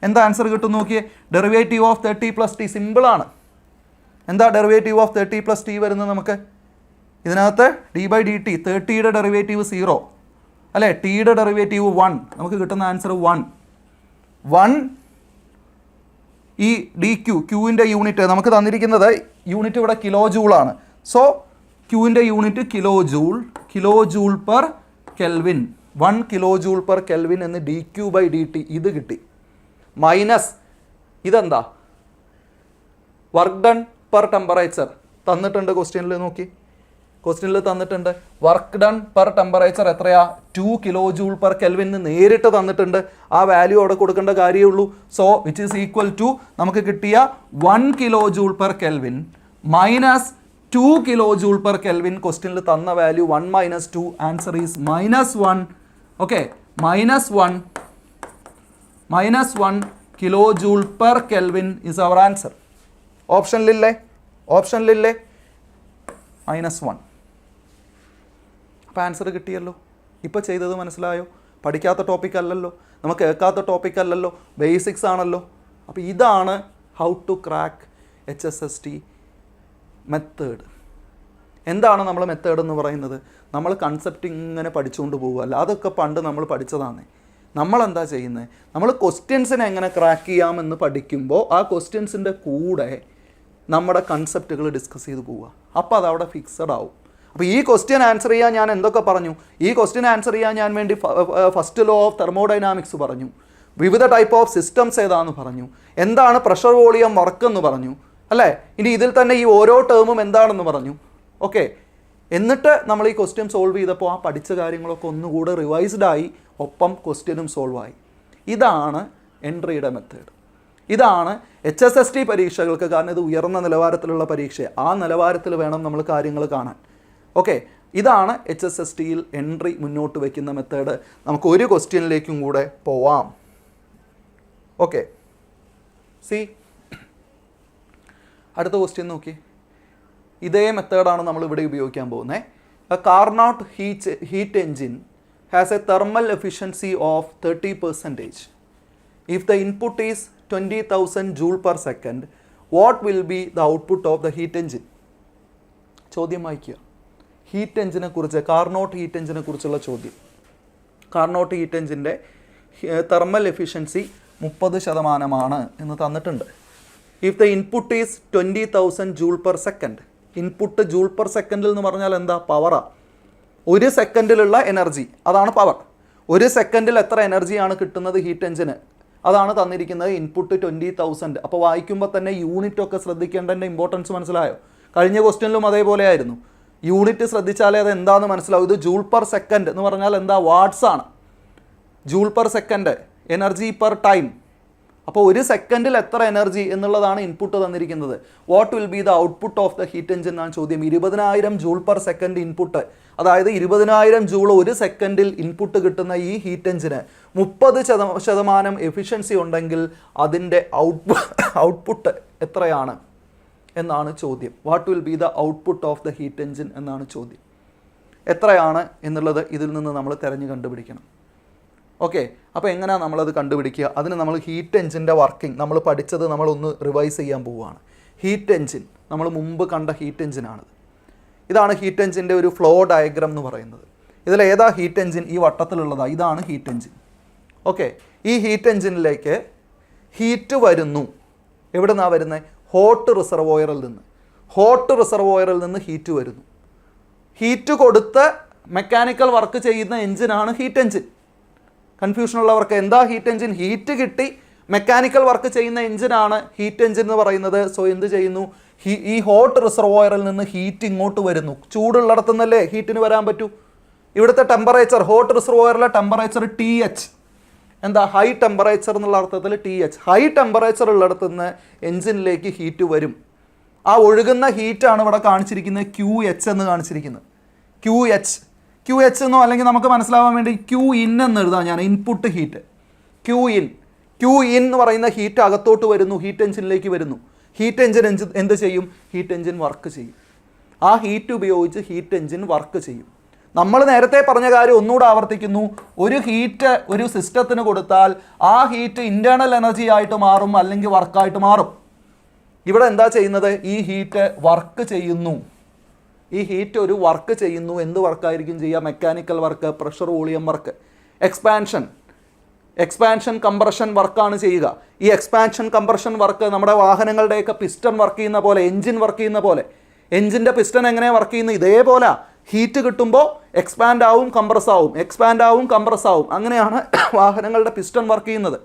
എന്താ ആൻസർ കിട്ടും നോക്കിയേ? Derivative of 30 plus T. സിമ്പിളാണ്. എന്താ ഡെറിവേറ്റീവ് ഓഫ് 30 പ്ലസ് ടി വരുന്നത്? നമുക്ക് ഇതിനകത്ത് ഡി ബൈ ഡി ടി 30യുടെ ഡെറിവേറ്റീവ് 0 അല്ലേ? ടിയുടെ ഡെറിവേറ്റീവ് 1. നമുക്ക് കിട്ടുന്ന ആൻസർ 1. ഈ ഡി ക്യൂവിൻ്റെ യൂണിറ്റ് നമുക്ക് തന്നിരിക്കുന്നത് യൂണിറ്റ് ഇവിടെ കിലോ ജൂളാണ്. സോ ക്യൂവിൻ്റെ unit kilo joule per kelvin. 1 kilo joule per kelvin എന്ന് D Q by D T ഇത് കിട്ടി. മൈനസ് ഇതെന്താ? വർക്ക് ഡൺ പെർ ടെമ്പറേച്ചർ തന്നിട്ടുണ്ട് ക്വസ്റ്റ്യനിൽ. നോക്കി, ക്വസ്റ്റ്യനിൽ തന്നിട്ടുണ്ട്. വർക്ക് ഡൺ പെർ ടെമ്പറേച്ചർ എത്രയാ? 2 കിലോ ജൂൾ പെർ കെൽവിൻ നേരിട്ട് തന്നിട്ടുണ്ട്. ആ വാല്യൂ അവിടെ കൊടുക്കേണ്ട കാര്യമേ ഉള്ളൂ. So which is equal to നമുക്ക് കിട്ടിയ 1 kilo joule per kelvin minus 2 kilo joule per kelvin. ക്വസ്റ്റ്യനിൽ തന്ന value 1 minus 2, answer is -1. Okay, -1 kilo joule per kelvin is our answer. ഓപ്ഷനിലില്ലേ? -1. അപ്പോൾ ആൻസർ കിട്ടിയല്ലോ. ഇപ്പോൾ ചെയ്തത് മനസ്സിലായോ? പഠിക്കാത്ത ടോപ്പിക് അല്ലല്ലോ, നമുക്ക് കേൾക്കാത്ത ടോപ്പിക് അല്ലല്ലോ, ബേസിക്സ് ആണല്ലോ. അപ്പോൾ ഇതാണ് how to crack HSST method. എന്താണ് നമ്മൾ മെത്തേഡ് എന്ന് പറയുന്നത്? നമ്മൾ കൺസെപ്റ്റ് ഇങ്ങനെ പഠിച്ചുകൊണ്ട് പോകുമല്ല, അതൊക്കെ പണ്ട് നമ്മൾ പഠിച്ചതാണ്. നമ്മളെന്താ ചെയ്യുന്നത്? നമ്മൾ ക്വസ്റ്റ്യൻസിനെ എങ്ങനെ ക്രാക്ക് ചെയ്യാമെന്ന് പഠിക്കുമ്പോൾ ആ ക്വസ്റ്റ്യൻസിൻ്റെ കൂടെ നമ്മുടെ കൺസെപ്റ്റുകൾ ഡിസ്കസ് ചെയ്ത് പോവുക. അപ്പോൾ അതവിടെ ഫിക്സഡ് ആവും. അപ്പോൾ ഈ ക്വസ്റ്റ്യൻ ആൻസർ ചെയ്യാൻ ഞാൻ എന്തൊക്കെ പറഞ്ഞു? ഈ ക്വസ്റ്റ്യൻ ആൻസർ ചെയ്യാൻ ഞാൻ വേണ്ടി ഫസ്റ്റ് ലോ ഓഫ് തെർമോഡൈനാമിക്സ് പറഞ്ഞു, വിവിധ ടൈപ്പ് ഓഫ് സിസ്റ്റംസ് ഏതാണെന്ന് പറഞ്ഞു, എന്താണ് പ്രഷർ വോളിയം വർക്ക് എന്ന് പറഞ്ഞു, അല്ലേ? ഇനി ഇതിൽ തന്നെ ഈ ഓരോ ടേമും എന്താണെന്ന് പറഞ്ഞു. ഓക്കെ, എന്നിട്ട് നമ്മൾ ഈ ക്വസ്റ്റ്യൻ സോൾവ് ചെയ്തപ്പോൾ ആ പഠിച്ച കാര്യങ്ങളൊക്കെ ഒന്നുകൂടെ റിവൈസ്ഡ് ആയി, ഒപ്പം ക്വസ്റ്റ്യനും സോൾവ് ആയി. ഇതാണ് എൻട്രിയുടെ മെത്തേഡ്. ഇതാണ് HSST പരീക്ഷകൾക്ക്. കാരണം ഇത് ഉയർന്ന നിലവാരത്തിലുള്ള പരീക്ഷ, ആ നിലവാരത്തിൽ വേണം നമ്മൾ കാര്യങ്ങൾ കാണാൻ. ഓക്കെ, ഇതാണ് HSSTയിൽ എൻട്രി മുന്നോട്ട് വയ്ക്കുന്ന മെത്തേഡ്. നമുക്ക് ഒരു ക്വസ്റ്റ്യനിലേക്കും കൂടെ പോവാം. ഓക്കെ, അടുത്ത ക്വസ്റ്റ്യൻ നോക്കി. ഇതേ മെത്തേഡാണ് നമ്മൾ ഇവിടെ ഉപയോഗിക്കാൻ പോകുന്നത്. A Carnot heat engine has A thermal efficiency of 30%. If the input is 20,000 joule per second, what will be the output of the heat engine? ചോദ്യം വായിക്കുക. ഹീറ്റ് എൻജിനെ കുറിച്ച്, കാർനോട്ട് ഹീറ്റ് എൻജിനെ കുറിച്ചുള്ള ചോദ്യം. കാർനോട്ട് ഹീറ്റ് എൻജിൻ്റെ തെർമൽ എഫിഷ്യൻസി 30% എന്ന് തന്നിട്ടുണ്ട്. If the input is 20,000 joule per second. Input joule per സെക്കൻഡിൽ എന്ന് പറഞ്ഞാൽ എന്താ? പവറാണ്. ഒരു സെക്കൻഡിലുള്ള എനർജി, അതാണ് പവർ. ഒരു സെക്കൻഡിൽ എത്ര എനർജിയാണ് കിട്ടുന്നത് ഹീറ്റ് എൻജിന്? അതാണ് തന്നിരിക്കുന്നത്. ഇൻപുട്ട് 20,000. അപ്പോൾ വായിക്കുമ്പോൾ തന്നെ യൂണിറ്റ് ഒക്കെ ശ്രദ്ധിക്കേണ്ടതിൻ്റെ ഇമ്പോർട്ടൻസ് മനസ്സിലായോ? കഴിഞ്ഞ ക്വസ്റ്റ്യനിലും അതേപോലെ ആയിരുന്നു. യൂണിറ്റ് ശ്രദ്ധിച്ചാലേ അത് എന്താണെന്ന് മനസ്സിലാവും. ഇത് ജൂൾ പെർ സെക്കൻഡ് എന്ന് പറഞ്ഞാൽ എന്താ? വാട്ട്സ് ആണ്. Joule per second, energy per time. അപ്പോൾ ഒരു സെക്കൻഡിൽ എത്ര എനർജി എന്നുള്ളതാണ് ഇൻപുട്ട് തന്നിരിക്കുന്നത്. What will be the output of the heat engine എന്നാണ് ചോദ്യം. 20,000 ജൂൾ പെർ സെക്കൻഡ് ഇൻപുട്ട്, അതായത് 20,000 ജൂൾ ഒരു സെക്കൻഡിൽ ഇൻപുട്ട് കിട്ടുന്ന ഈ ഹീറ്റ് എൻജിന് 30% എഫിഷ്യൻസി ഉണ്ടെങ്കിൽ അതിൻ്റെ ഔട്ട്പുട്ട് എത്രയാണ് എന്നാണ് ചോദ്യം. What will be the output of the heat engine എന്നാണ് ചോദ്യം. എത്രയാണ് എന്നുള്ളത് ഇതിൽ നിന്ന് നമ്മൾ തിരഞ്ഞ് കണ്ടുപിടിക്കണം. ഓക്കെ, അപ്പോൾ എങ്ങനെയാണ് നമ്മളത് കണ്ടുപിടിക്കുക? അതിന് നമ്മൾ ഹീറ്റ് എൻജിൻ്റെ വർക്കിംഗ് നമ്മൾ പഠിച്ചത് നമ്മളൊന്ന് റിവൈസ് ചെയ്യാൻ പോവുകയാണ്. ഹീറ്റ് എൻജിൻ നമ്മൾ മുമ്പ് കണ്ട ഹീറ്റ് എൻജിനാണിത്. ഇതാണ് ഹീറ്റ് എൻജിൻ്റെ ഒരു ഫ്ലോ ഡയഗ്രാം എന്ന് പറയുന്നത്. ഇതിലേതാ ഹീറ്റ് എൻജിൻ? ഈ വട്ടത്തിലുള്ളതാണ്. ഇതാണ് ഹീറ്റ് എൻജിൻ. ഓക്കെ, ഈ ഹീറ്റ് എൻജിനിലേക്ക് ഹീറ്റ് വരുന്നു. എവിടെ നിന്നാണ് വരുന്നത്? ഹോട്ട് റിസർവോയറിൽ നിന്ന്. ഹോട്ട് റിസർവോയറിൽ നിന്ന് ഹീറ്റ് വരുന്നു. ഹീറ്റ് കൊടുത്ത് മെക്കാനിക്കൽ വർക്ക് ചെയ്യുന്ന എൻജിനാണ് ഹീറ്റ് എൻജിൻ. കൺഫ്യൂഷനുള്ളവർക്ക് എന്താ ഹീറ്റ് എൻജിൻ? ഹീറ്റ് കിട്ടി മെക്കാനിക്കൽ വർക്ക് ചെയ്യുന്ന എൻജിനാണ് ഹീറ്റ് എൻജിൻ എന്ന് പറയുന്നത്. സോ എന്ത് ചെയ്യുന്നു? ഈ ഹോട്ട് റിസർവോയറിൽ നിന്ന് ഹീറ്റ് ഇങ്ങോട്ട് വരുന്നു. ചൂടുള്ളിടത്തു നിന്നല്ലേ ഹീറ്റിന് വരാൻ പറ്റൂ. ഇവിടുത്തെ ടെമ്പറേച്ചർ, ഹോട്ട് റിസർവോയറിലെ ടെമ്പറേച്ചർ TH. എന്താ? ഹൈ ടെമ്പറേച്ചർ എന്നുള്ള അർത്ഥത്തിൽ TH. ഹൈ ടെമ്പറേച്ചർ ഉള്ളിടത്തു നിന്ന് എൻജിനിലേക്ക് ഹീറ്റ് വരും. ആ ഒഴുകുന്ന ഹീറ്റാണ് ഇവിടെ കാണിച്ചിരിക്കുന്നത്, QH എന്ന് കാണിച്ചിരിക്കുന്നത്. QH എന്നോ അല്ലെങ്കിൽ നമുക്ക് മനസ്സിലാവാൻ വേണ്ടി QIN എന്ന് എഴുതാം ഞാൻ. ഇൻപുട്ട് ഹീറ്റ് QIN എന്ന് പറയുന്ന ഹീറ്റ് അകത്തോട്ട് വരുന്നു, ഹീറ്റ് എൻജിനിലേക്ക് വരുന്നു. ഹീറ്റ് എൻജിൻ എന്ത് ചെയ്യും? ഹീറ്റ് എൻജിൻ വർക്ക് ചെയ്യും. ആ ഹീറ്റ് ഉപയോഗിച്ച് ഹീറ്റ് എൻജിൻ വർക്ക് ചെയ്യും. നമ്മൾ നേരത്തെ പറഞ്ഞ കാര്യം ഒന്നുകൂടെ ആവർത്തിക്കുന്നു. ഒരു ഹീറ്റ് ഒരു സിസ്റ്റത്തിന് കൊടുത്താൽ ആ ഹീറ്റ് ഇൻറ്റേർണൽ എനർജി ആയിട്ട് മാറും, അല്ലെങ്കിൽ വർക്കായിട്ട് മാറും. ഇവിടെ എന്താ ചെയ്യുന്നത്? ഈ ഹീറ്റ് വർക്ക് ചെയ്യുന്നു. ഈ ഹീറ്റ് ഒരു വർക്ക് ചെയ്യുന്നു. എന്ത് വർക്കായിരിക്കും ചെയ്യുക? Mechanical work, pressure volume work, expansion compression വർക്കാണ് ചെയ്യുക. ഈ എക്സ്പാൻഷൻ കംപ്രഷൻ വർക്ക് നമ്മുടെ വാഹനങ്ങളുടെയൊക്കെ പിസ്റ്റൺ വർക്ക് ചെയ്യുന്ന പോലെ, എൻജിൻ വർക്ക് ചെയ്യുന്ന പോലെ. എൻജിൻ്റെ പിസ്റ്റൺ എങ്ങനെയാണ് വർക്ക് ചെയ്യുന്നത്? ഇതേപോലെ ഹീറ്റ് കിട്ടുമ്പോൾ എക്സ്പാൻഡ് ആവും, കംപ്രസ് ആവും, എക്സ്പാൻഡ് ആവും, കംപ്രസ് ആവും. അങ്ങനെയാണ് വാഹനങ്ങളുടെ പിസ്റ്റൺ വർക്ക് ചെയ്യുന്നത്.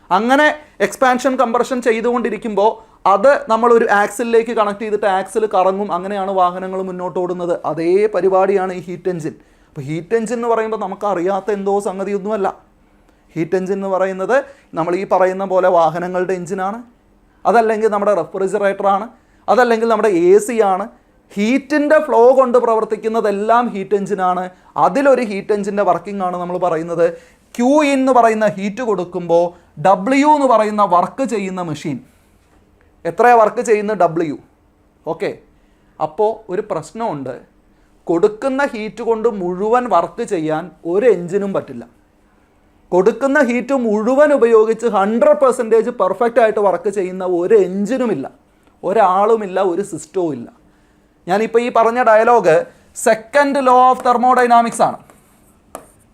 അങ്ങനെ എക്സ്പാൻഷൻ കംപ്രഷൻ ചെയ്തുകൊണ്ടിരിക്കുമ്പോൾ അത് നമ്മളൊരു ആക്സിലേക്ക് കണക്ട് ചെയ്തിട്ട് ആക്സിൽ കറങ്ങും, അങ്ങനെയാണ് വാഹനങ്ങൾ മുന്നോട്ട് ഓടുന്നത്. അതേ പരിപാടിയാണ് ഈ ഹീറ്റ് എഞ്ചിൻ. അപ്പോൾ ഹീറ്റ് എഞ്ചിൻ എന്ന് പറയുമ്പോൾ നമുക്കറിയാത്ത എന്തോ സംഗതിയൊന്നുമല്ല. ഹീറ്റ് എഞ്ചിൻ എന്ന് പറയുന്നത് നമ്മൾ ഈ പറയുന്ന പോലെ വാഹനങ്ങളുടെ എഞ്ചിനാണ്, അതല്ലെങ്കിൽ നമ്മുടെ റെഫ്രിജറേറ്ററാണ്, അതല്ലെങ്കിൽ നമ്മുടെ AC ആണ്. ഹീറ്റിൻ്റെ ഫ്ലോ കൊണ്ട് പ്രവർത്തിക്കുന്നതെല്ലാം ഹീറ്റ് എഞ്ചിനാണ്. അതിലൊരു ഹീറ്റ് എഞ്ചിൻ്റെ വർക്കിംഗ് ആണ് നമ്മൾ പറയുന്നത്. Q എന്ന് പറയുന്ന ഹീറ്റ് കൊടുക്കുമ്പോൾ W എന്ന് പറയുന്ന വർക്ക് ചെയ്യുന്ന മെഷീൻ എത്രയാണ് വർക്ക് ചെയ്യുന്ന W. ഓക്കെ, അപ്പോൾ ഒരു പ്രശ്നമുണ്ട്. കൊടുക്കുന്ന ഹീറ്റ് കൊണ്ട് മുഴുവൻ വർക്ക് ചെയ്യാൻ ഒരു എഞ്ചിനും പറ്റില്ല. കൊടുക്കുന്ന ഹീറ്റ് മുഴുവൻ ഉപയോഗിച്ച് 100% പെർഫെക്റ്റ് ആയിട്ട് വർക്ക് ചെയ്യുന്ന ഒരു എഞ്ചിനുമില്ല, ഒരാളുമില്ല, ഒരു സിസ്റ്റവും ഇല്ല. ഞാനിപ്പോൾ ഈ പറഞ്ഞ dialogue second law of thermodynamics ആണ്.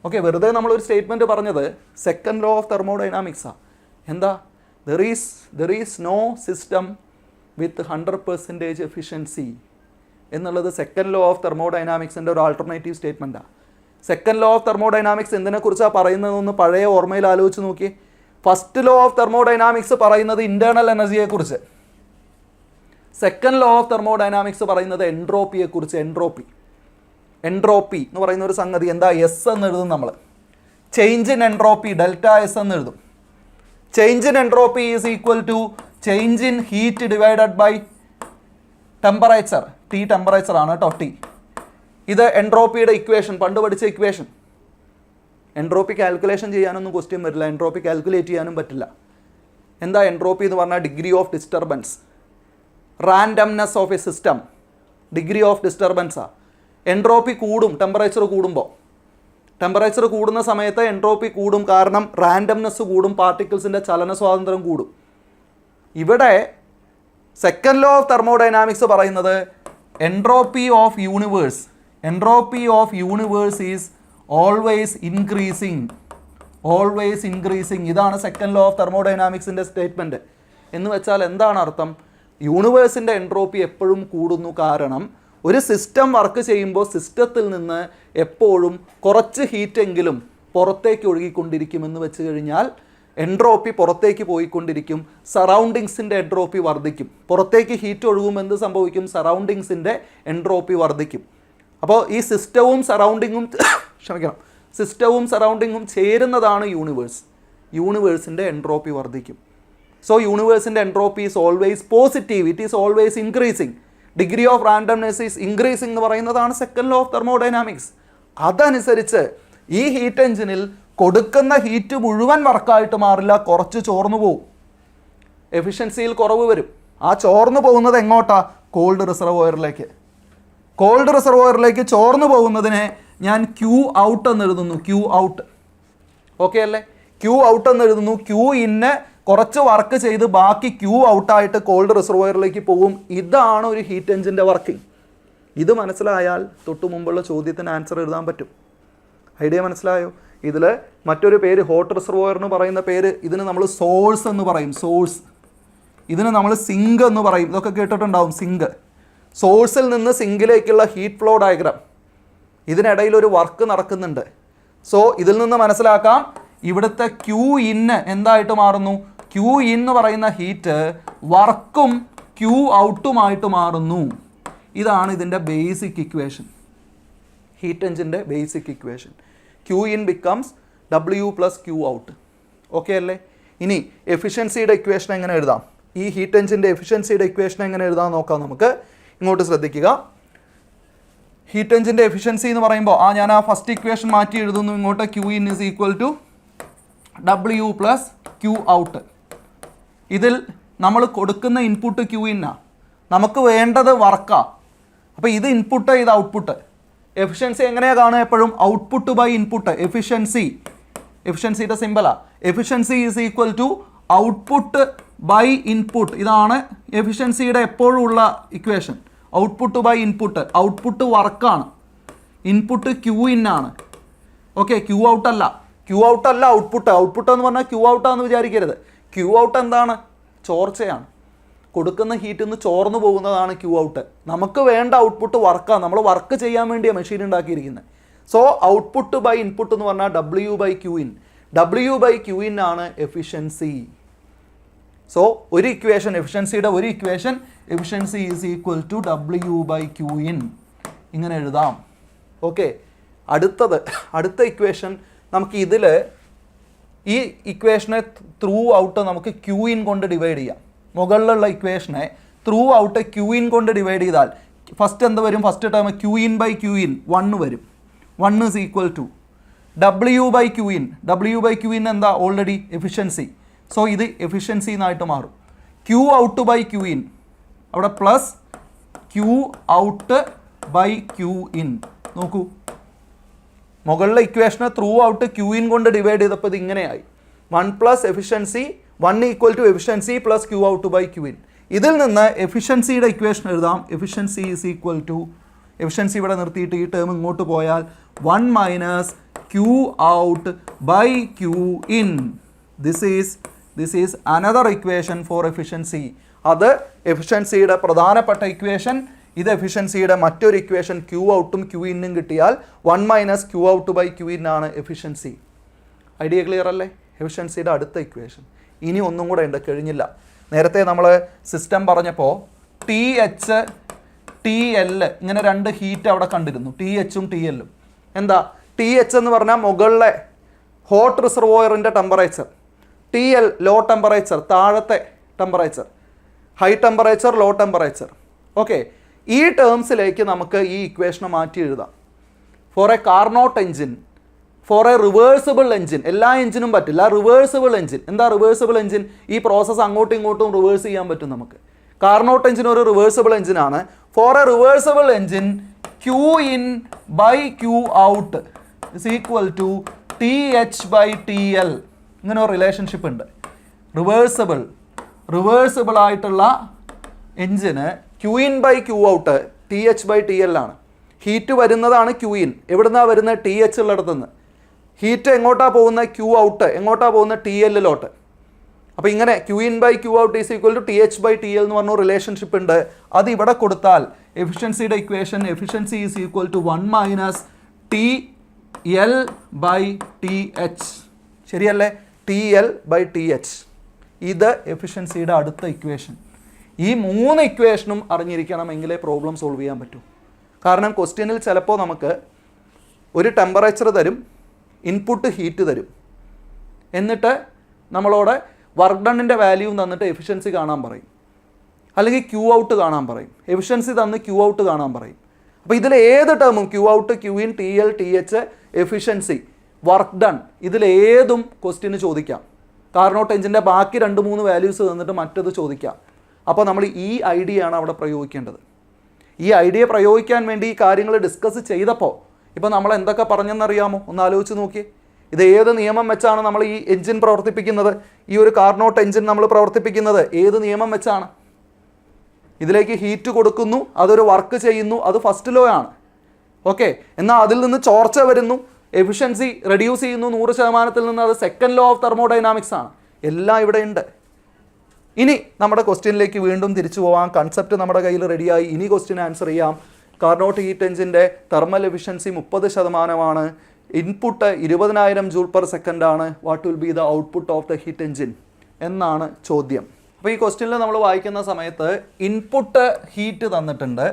ഓക്കെ, വെറുതെ നമ്മളൊരു സ്റ്റേറ്റ്മെൻറ്റ് പറഞ്ഞത് സെക്കൻഡ് ലോ ഓഫ് തെർമോഡൈനാമിക്സാണ്. എന്താ? There is no system with 100% efficiency എന്നുള്ളത് സെക്കൻഡ് ലോ ഓഫ് തെർമോഡൈനാമിക്സിൻ്റെ ഒരു ആൾട്ടർനേറ്റീവ് സ്റ്റേറ്റ്മെൻറ്റാണ്. സെക്കൻഡ് ലോ ഓഫ് തെർമോഡൈനാമിക്സ് എന്തിനെക്കുറിച്ചാണ് പറയുന്നതെന്ന് പഴയ ഓർമ്മയിൽ ആലോചിച്ച് നോക്കി. ഫസ്റ്റ് ലോ ഓഫ് തെർമോഡൈനാമിക്സ് പറയുന്നത് ഇൻറ്റേർണൽ എനർജിയെക്കുറിച്ച്, സെക്കൻഡ് ലോ ഓഫ് തെർമോഡൈനാമിക്സ് പറയുന്നത് എൻട്രോപ്പിയെക്കുറിച്ച്. എൻട്രോപ്പി എന്ന് പറയുന്ന ഒരു സംഗതി എന്താ? എസ് എന്ന് എഴുതും നമ്മൾ. Change in entropy delta S എന്ന് എഴുതും. Change in entropy is equal to change in heat divided by temperature. T temperature ആണ് കേട്ടോ, T. ഇത് എൻട്രോപ്പിയുടെ ഇക്വേഷൻ, പണ്ട് പഠിച്ച ഇക്വേഷൻ. എൻട്രോപ്പി കാൽക്കുലേഷൻ ചെയ്യാനൊന്നും ക്വസ്റ്റ്യൻ വരില്ല, എൻട്രോപ്പി കാൽക്കുലേറ്റ് ചെയ്യാനും പറ്റില്ല. എന്താ എൻട്രോപ്പി എന്ന് പറഞ്ഞാൽ? Degree of disturbance, randomness of a system, degree of ഡിസ്റ്റർബൻസാണ്. എൻട്രോപ്പി കൂടും ടെമ്പറേച്ചർ കൂടുമ്പോൾ. ടെമ്പറേച്ചർ കൂടുന്ന സമയത്ത് എൻട്രോപ്പി കൂടും, കാരണം റാൻഡംനെസ് കൂടും, പാർട്ടിക്കിൾസിൻ്റെ ചലന സ്വാതന്ത്ര്യം കൂടും. ഇവിടെ സെക്കൻഡ് ലോ ഓഫ് തെർമോഡൈനാമിക്സ് പറയുന്നത് entropy of universe is always increasing. ഇതാണ് സെക്കൻഡ് ലോ ഓഫ് തെർമോഡൈനാമിക്സിൻ്റെ സ്റ്റേറ്റ്മെൻറ്റ്. എന്ന് വെച്ചാൽ എന്താണ് അർത്ഥം? യൂണിവേഴ്സിൻ്റെ എൻട്രോപ്പി എപ്പോഴും കൂടുന്നു. കാരണം ഒരു സിസ്റ്റം വർക്ക് ചെയ്യുമ്പോൾ സിസ്റ്റത്തിൽ നിന്ന് എപ്പോഴും കുറച്ച് ഹീറ്റെങ്കിലും പുറത്തേക്ക് ഒഴുകിക്കൊണ്ടിരിക്കുമെന്ന് വെച്ച് കഴിഞ്ഞാൽ എൻട്രോപ്പി പുറത്തേക്ക് പോയിക്കൊണ്ടിരിക്കും, സറൗണ്ടിങ്സിൻ്റെ എൻട്രോപ്പി വർദ്ധിക്കും. പുറത്തേക്ക് ഹീറ്റ് ഒഴുകുമ്പോൾ എന്ത് സംഭവിക്കും? സറൗണ്ടിങ്സിൻ്റെ എൻട്രോപ്പി വർദ്ധിക്കും. അപ്പോൾ ഈ സിസ്റ്റവും സറൗണ്ടിങ്ങും ചേരുന്നതാണ് യൂണിവേഴ്സിൻ്റെ എൻട്രോപ്പി വർദ്ധിക്കും. സോ യൂണിവേഴ്സിൻ്റെ entropy is always positive, it is always increasing. Degree of randomness is increasing എന്ന് പറയുന്നതാണ് സെക്കൻഡ് ലോ ഓഫ് തെർമോഡൈനാമിക്സ്. അതനുസരിച്ച് ഈ ഹീറ്റ് എഞ്ചിനിൽ കൊടുക്കുന്ന ഹീറ്റ് മുഴുവൻ വർക്കായിട്ട് മാറില്ല, കുറച്ച് ചോർന്നു പോകും, എഫിഷ്യൻസിയിൽ കുറവ് വരും. ആ ചോർന്നു പോകുന്നത് എങ്ങോട്ടാ? കോൾഡ് റിസർവോയറിലേക്ക് ചോർന്നു പോകുന്നതിനെ ഞാൻ Q ഔട്ട് എന്ന് എഴുതുന്നു. Q ഔട്ട്, ഓക്കെ അല്ലേ? Q ഔട്ട് എന്ന് എഴുതുന്നു. Q ഇന്ന് കുറച്ച് വർക്ക് ചെയ്ത് ബാക്കി Q ഔട്ടായിട്ട് കോൾഡ് റിസർവോയറിലേക്ക് പോകും. ഇതാണ് ഒരു ഹീറ്റ് എഞ്ചിൻ്റെ വർക്കിംഗ്. ഇത് മനസ്സിലായാൽ തൊട്ട് മുമ്പുള്ള ചോദ്യത്തിന് ആൻസർ എഴുതാൻ പറ്റും. ഐഡിയ മനസ്സിലായോ? ഇതിൽ മറ്റൊരു പേര് ഹോട്ട് റിസർവോയർ എന്ന് പറയുന്ന പേര്, ഇതിന് നമ്മൾ സോഴ്സ് എന്ന് പറയും. ഇതിന് നമ്മൾ സിങ്ക് എന്ന് പറയും. ഇതൊക്കെ കേട്ടിട്ടുണ്ടാവും, സിങ്ക്. സോഴ്സിൽ നിന്ന് സിങ്കിലേക്കുള്ള ഹീറ്റ് ഫ്ലോ ഡയഗ്രാം. ഇതിനിടയിൽ ഒരു വർക്ക് നടക്കുന്നുണ്ട്. സോ ഇതിൽ നിന്ന് മനസ്സിലാക്കാം, ഇവിടുത്തെ Q ഇൻ എന്തായിട്ട് മാറുന്നു? Q ഇൻ എന്ന് പറയുന്ന ഹീറ്റ് വർക്കും Q ഔട്ടുമായിട്ട് മാറുന്നു. ഇതാണ് ഇതിൻ്റെ ബേസിക് ഇക്വേഷൻ, ഹീറ്റ് എഞ്ചിൻ്റെ basic equation. Q in becomes W plus Q out. Okay അല്ലേ? ഇനി എഫിഷ്യൻസിയുടെ ഇക്വേഷൻ എങ്ങനെ എഴുതാം? ഈ ഹീറ്റ് എഞ്ചിൻ്റെ എഫിഷ്യൻസിയുടെ ഇക്വേഷൻ എങ്ങനെ എഴുതാൻ നോക്കാം നമുക്ക്. ഇങ്ങോട്ട് ശ്രദ്ധിക്കുക. ഹീറ്റ് എഞ്ചിൻ്റെ എഫിഷ്യൻസി എന്ന് പറയുമ്പോൾ ഞാൻ ആ ഫസ്റ്റ് ഇക്വേഷൻ മാറ്റി എഴുതുന്നു. ഇങ്ങോട്ട് Q in is equal to W plus Q out. ഇതിൽ നമ്മൾ കൊടുക്കുന്ന ഇൻപുട്ട് Q in ആണ്, നമുക്ക് വേണ്ടത് വർക്കാണ്. അപ്പോൾ ഇത് ഇൻപുട്ട്, ഇത് ഔട്ട്പുട്ട്. എഫിഷ്യൻസി എങ്ങനെയാണ് കാണുക? എപ്പോഴും ഔട്ട്പുട്ട് ബൈ ഇൻപുട്ട്. എഫിഷ്യൻസിയുടെ സിമ്പിളാണ്. Efficiency is equal to output by input. ഇതാണ് എഫിഷ്യൻസിയുടെ എപ്പോഴും ഉള്ള equation. Output by input. Output വർക്കാണ്, ഇൻപുട്ട് Q in ആണ്. ഓക്കെ, Q ഔട്ട് അല്ല ഔട്ട്പുട്ട്. ഔട്ട്പുട്ട് എന്ന് പറഞ്ഞാൽ Q ഔട്ടാന്ന് വിചാരിക്കരുത്. Q ഔട്ട് എന്താണ്? ചോർച്ചയാണ്. കൊടുക്കുന്ന ഹീറ്റിൽ നിന്ന് ചോർന്നു പോകുന്നതാണ് Q ഔട്ട്. നമുക്ക് വേണ്ട ഔട്ട്പുട്ട് വർക്കാണ്, നമ്മൾ വർക്ക് ചെയ്യാൻ വേണ്ടിയാണ് മെഷീൻ ഉണ്ടാക്കിയിരിക്കുന്നത്. സോ ഔട്ട്പുട്ട് ബൈ ഇൻപുട്ട് എന്ന് പറഞ്ഞാൽ W by Q in. W by Q in ആണ് എഫിഷ്യൻസി. സോ ഒരു ഇക്വേഷൻ എഫിഷ്യൻസിയുടെ ഒരു equation efficiency is equal to W/Qin ഇങ്ങനെ എഴുതാം. ഓക്കെ, അടുത്ത ഇക്വേഷൻ നമുക്ക് ഇതിൽ ഈ ഇക്വേഷനെ ത്രൂ ഔട്ട് നമുക്ക് Qin കൊണ്ട് ഡിവൈഡ് ചെയ്യാം. മുകളിലുള്ള ഇക്വേഷനെ ത്രൂ ഔട്ട് Qin കൊണ്ട് ഡിവൈഡ് ചെയ്താൽ ഫസ്റ്റ് എന്ത് വരും? ഫസ്റ്റ് ടേം Qin/Qin 1 വരും. 1 is equal to W/Qin. W/Qin എന്താ? Already efficiency. സോ ഇത് എഫിഷ്യൻസി എന്നായിട്ട് മാറും. Qout/Qin അവിടെ പ്ലസ് Qout/Qin. നോക്കൂ, മുകളിലെ ഇക്വേഷനെ ത്രൂ ഔട്ട് Qin കൊണ്ട് ഡിവൈഡ് ചെയ്തപ്പോൾ ഇത് ഇങ്ങനെയായി. 1 plus efficiency 1 equal to efficiency plus Qout/Qin. ഇതിൽ നിന്ന് എഫിഷ്യൻസിയുടെ ഇക്വേഷൻ എഴുതാം. Efficiency is equal to, efficiency ഇവിടെ നിർത്തിയിട്ട് ഈ ടേം ഇങ്ങോട്ട് പോയാൽ 1 minus Qout/Qin. This is another equation for efficiency. അത് എഫിഷ്യൻസിയുടെ പ്രധാനപ്പെട്ട ഇക്വേഷൻ. ഇത് എഫിഷ്യൻസിയുടെ മറ്റൊരു ഇക്വേഷൻ. Qouട്ടും Qinനും കിട്ടിയാൽ 1 മൈനസ് Qout/Qin ആണ് എഫിഷ്യൻസി. ഐഡിയ ക്ലിയർ അല്ലേ? എഫിഷ്യൻസിയുടെ അടുത്ത ഇക്വേഷൻ. ഇനി ഒന്നും കൂടെ ഉണ്ട്, കഴിഞ്ഞില്ല. നേരത്തെ നമ്മൾ സിസ്റ്റം പറഞ്ഞപ്പോൾ TH TL ഇങ്ങനെ രണ്ട് ഹീറ്റ് അവിടെ കണ്ടിരുന്നു, THഉം TLഉം. എന്താ TH എന്ന് പറഞ്ഞാൽ മുകളിലെ ഹോട്ട് റിസർവോയറിൻ്റെ ടെമ്പറേച്ചർ, TL ലോ ടെമ്പറേച്ചർ, താഴത്തെ temperature, high temperature, low temperature. Okay, ഈ ടേംസിലേക്ക് നമുക്ക് ഈ ഇക്വേഷനെ മാറ്റി എഴുതാം. For a Carnot engine, for a reversible engine, എല്ലാ എൻജിനും പറ്റില്ല, റിവേഴ്സിബിൾ എൻജിൻ. എന്താ റിവേഴ്സിബൾ എൻജിൻ? ഈ പ്രോസസ്സ് അങ്ങോട്ടും ഇങ്ങോട്ടും റിവേഴ്സ് ചെയ്യാൻ പറ്റും നമുക്ക്. കാർനോട്ട് എൻജിൻ ഒരു റിവേഴ്സിബിൾ എൻജിനാണ്. For a reversible engine Qin/Qout is equal to TH/TL. ഇങ്ങനെ ഒരു റിലേഷൻഷിപ്പ് ഉണ്ട്. റിവേഴ്സിബിൾ ആയിട്ടുള്ള എൻജിന് Qin/Qout TH/TL ആണ്. ഹീറ്റ് വരുന്നതാണ് Qin. എവിടുന്നാണ് വരുന്നത്? TH ഉള്ളിടത്തുനിന്ന്. ഹീറ്റ് എങ്ങോട്ടാണ് പോകുന്നത്? Qout എങ്ങോട്ടാണ് പോകുന്നത്? TL-ലോട്ട്. അപ്പോൾ ഇങ്ങനെ Qin/Qout is equal to TH/TL എന്ന് പറഞ്ഞ റിലേഷൻഷിപ്പ് ഉണ്ട്. അത് ഇവിടെ കൊടുത്താൽ എഫിഷ്യൻസിയുടെ equation efficiency is equal to 1 minus TL/TH. ശരിയല്ലേ? TL/TH. ഇത് എഫിഷ്യൻസിയുടെ അടുത്ത ഇക്വേഷൻ. ഈ 3 ഇക്വേഷനും അറിഞ്ഞിരിക്കണമെങ്കിലേ പ്രോബ്ലം സോൾവ് ചെയ്യാൻ പറ്റൂ. കാരണം ക്വസ്റ്റ്യനിൽ ചിലപ്പോൾ നമുക്ക് ഒരു ടെമ്പറേച്ചർ തരും, ഇൻപുട്ട് ഹീറ്റ് തരും, എന്നിട്ട് നമ്മളോട് വർക്ക് ഡണ്ണിൻ്റെ വാല്യൂ തന്നിട്ട് എഫിഷ്യൻസി കാണാൻ പറയും, അല്ലെങ്കിൽ Qout കാണാൻ പറയും. എഫിഷ്യൻസി തന്ന് Qout കാണാൻ പറയും. അപ്പോൾ ഇതിൽ ഏത് ടേമും Qout, Qin, TL, TH, efficiency, work done, ഇതിലേതും ക്വസ്റ്റ്യന് ചോദിക്കാം. കാർനോട്ട് എഞ്ചിൻ്റെ ബാക്കി 2-3 വാല്യൂസ് തന്നിട്ട് മറ്റത് ചോദിക്കാം. അപ്പോൾ നമ്മൾ ഈ ഐഡിയ ആണ് അവിടെ പ്രയോഗിക്കേണ്ടത്. ഈ ഐഡിയ പ്രയോഗിക്കാൻ വേണ്ടി ഈ കാര്യങ്ങൾ ഡിസ്കസ് ചെയ്തപ്പോൾ ഇപ്പോൾ നമ്മൾ എന്തൊക്കെ പറഞ്ഞെന്നറിയാമോ? ഒന്ന് ആലോചിച്ച് നോക്കിയേ. ഇത് ഏത് നിയമം വെച്ചാണ് നമ്മൾ ഈ എൻജിൻ പ്രവർത്തിപ്പിക്കുന്നത്? ഈ ഒരു കാർനോട്ട് എൻജിൻ നമ്മൾ പ്രവർത്തിപ്പിക്കുന്നത് ഏത് നിയമം വെച്ചാണ്? ഇതിലേക്ക് ഹീറ്റ് കൊടുക്കുന്നു, അതൊരു വർക്ക് ചെയ്യുന്നു, അത് ഫസ്റ്റ് ലോ ആണ്. ഓക്കെ, എന്നാൽ അതിൽ നിന്ന് ചോർച്ച വരുന്നു, എഫിഷ്യൻസി റെഡ്യൂസ് ചെയ്യുന്നു 100% നിന്ന്, അത് സെക്കൻഡ് ലോ ഓഫ് തെർമോഡൈനാമിക്സ് ആണ്. എല്ലാം ഇവിടെ ഉണ്ട്. ഇനി നമ്മുടെ ക്വസ്റ്റ്യനിലേക്ക് വീണ്ടും തിരിച്ചു പോവാം. കൺസെപ്റ്റ് നമ്മുടെ കയ്യിൽ റെഡിയായി. ഇനി ക്വസ്റ്റ്യൻ ആൻസർ ചെയ്യാം. കാർനോട്ട് ഹീറ്റ് എഞ്ചിൻ്റെ തെർമൽ എഫിഷ്യൻസി 30%. ഇൻപുട്ട് 20,000 J/s ആണ്. What will be the output of the heat engine എന്നാണ് ചോദ്യം. അപ്പോൾ ഈ ക്വസ്റ്റ്യനിൽ നമ്മൾ വായിക്കുന്ന സമയത്ത് ഇൻപുട്ട് ഹീറ്റ് തന്നിട്ടുണ്ട്,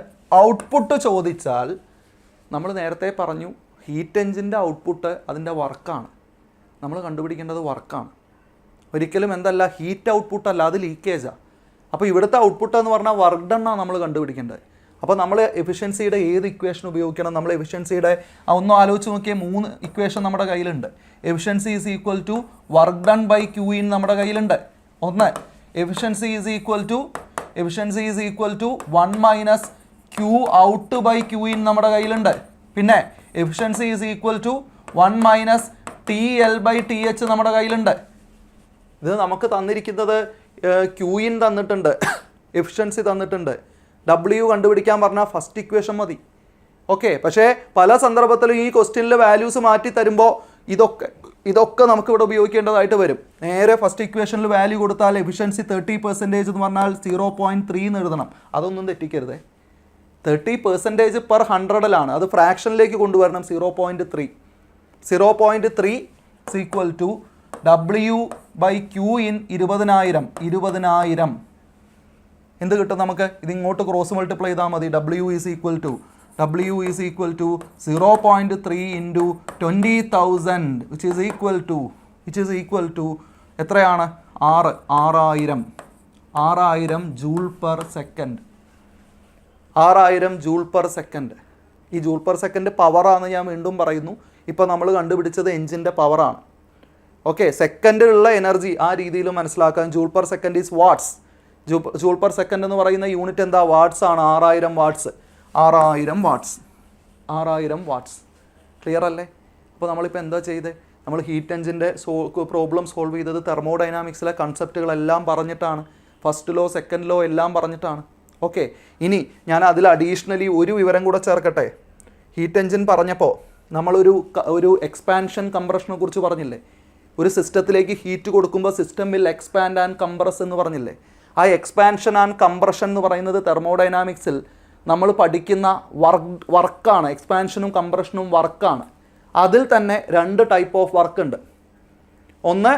ഔട്ട്പുട്ട് ചോദിച്ചാൽ നമ്മൾ നേരത്തെ പറഞ്ഞു ഹീറ്റ് എഞ്ചിൻ്റെ ഔട്ട്പുട്ട് അതിൻ്റെ വർക്കാണ്. നമ്മൾ കണ്ടുപിടിക്കേണ്ടത് വർക്കാണ്, ഒരിക്കലും എന്തല്ല ഹീറ്റ് ഔട്ട്പുട്ട് അല്ല, അത് ലീക്കേജാണ്. അപ്പോൾ ഇവിടുത്തെ ഔട്ട്പുട്ട് എന്ന് പറഞ്ഞാൽ വർക്ക് ഡണ്ണാണ് നമ്മൾ കണ്ടുപിടിക്കേണ്ടത്. അപ്പോൾ നമ്മൾ എഫിഷ്യൻസിയുടെ ഏത് ഇക്വേഷൻ ഉപയോഗിക്കണം? നമ്മൾ എഫിഷ്യൻസിയുടെ ഒന്നും ആലോചിച്ച് നോക്കിയാൽ 3 ഇക്വേഷൻ നമ്മുടെ കയ്യിലുണ്ട്. Efficiency is equal to work done by Qin നമ്മുടെ കയ്യിലുണ്ട്. ഒന്ന്, efficiency is equal to 1 minus Qout/Qin നമ്മുടെ കയ്യിലുണ്ട്. പിന്നെ efficiency is equal to 1 minus TL/TH നമ്മുടെ കയ്യിലുണ്ട്. ഇത് നമുക്ക് തന്നിരിക്കുന്നത് Qin തന്നിട്ടുണ്ട്, എഫിഷ്യൻസി തന്നിട്ടുണ്ട്. W കണ്ടുപിടിക്കാൻ പറഞ്ഞാൽ ഫസ്റ്റ് ഇക്വേഷൻ മതി. ഓക്കെ, പക്ഷേ പല സന്ദർഭത്തിലും ഈ ക്വസ്റ്റ്യനിൽ വാല്യൂസ് മാറ്റി തരുമ്പോൾ ഇതൊക്കെ നമുക്കിവിടെ ഉപയോഗിക്കേണ്ടതായിട്ട് വരും. നേരെ ഫസ്റ്റ് ഇക്വേഷനിൽ വാല്യൂ കൊടുത്താൽ എഫിഷ്യൻസി 30% എന്ന് പറഞ്ഞാൽ 0.3 എന്ന് എഴുതണം. അതൊന്നും തെറ്റിക്കരുതേ. 30% പെർ 100-ലാണ്, അത് ഫ്രാക്ഷനിലേക്ക് കൊണ്ടുവരണം. 0.3 equal to W by Q in 20,000 എന്ത് കിട്ടും നമുക്ക്? ഇതിങ്ങോട്ട് ക്രോസ് മൾട്ടിപ്ലൈ ചെയ്താൽ മതി. W is equal to 0.3 into 20,000 which is equal to എത്രയാണ്? 6,000 joule per second. 6,000 joule per second. ഈ ജൂൾ പെർ സെക്കൻഡ് പവറാണ്, ഞാൻ വീണ്ടും പറയുന്നു. ഇപ്പോൾ നമ്മൾ കണ്ടുപിടിച്ചത് എഞ്ചിൻ്റെ പവറാണ്. ഓക്കെ, സെക്കൻഡിലുള്ള എനർജി ആ രീതിയിൽ മനസ്സിലാക്കാൻ. Joule per second is watts. Joule per second എന്ന് പറയുന്ന യൂണിറ്റ് എന്താ? വാട്ട്സ് ആണ്. 6,000 വാട്ട്സ്. 6,000 വാട്ട്സ്. ക്ലിയർ അല്ലേ? അപ്പോൾ നമ്മളിപ്പോൾ എന്താ ചെയ്തത്? നമ്മൾ ഹീറ്റ് എഞ്ചിൻ്റെ പ്രോബ്ലം സോൾവ് ചെയ്തത് തെർമോഡൈനാമിക്സിലെ കൺസെപ്റ്റുകളെല്ലാം പറഞ്ഞിട്ടാണ്. ഫസ്റ്റ് ലോ, സെക്കൻഡ് ലോ എല്ലാം പറഞ്ഞിട്ടാണ്. ഓക്കെ, ഇനി ഞാൻ അതിൽ അഡീഷണലി ഒരു വിവരം കൂടെ ചേർക്കട്ടെ. ഹീറ്റ് എഞ്ചിൻ പറഞ്ഞപ്പോൾ നമ്മളൊരു എക്സ്പാൻഷൻ കംപ്രഷനെ കുറിച്ച് പറഞ്ഞില്ലേ? ഒരു സിസ്റ്റത്തിലേക്ക് ഹീറ്റ് കൊടുക്കുമ്പോൾ system will expand and compress എന്ന് പറഞ്ഞില്ലേ? ആ എക്സ്പാൻഷൻ ആൻഡ് കംപ്രഷൻ എന്ന് പറയുന്നത് തെർമോഡൈനാമിക്സിൽ നമ്മൾ പഠിക്കുന്ന വർക്കാണ്. എക്സ്പാൻഷനും കംപ്രഷനും വർക്കാണ്. അതിൽ തന്നെ 2 ടൈപ്പ് ഓഫ് വർക്ക് ഉണ്ട്. ഒന്ന്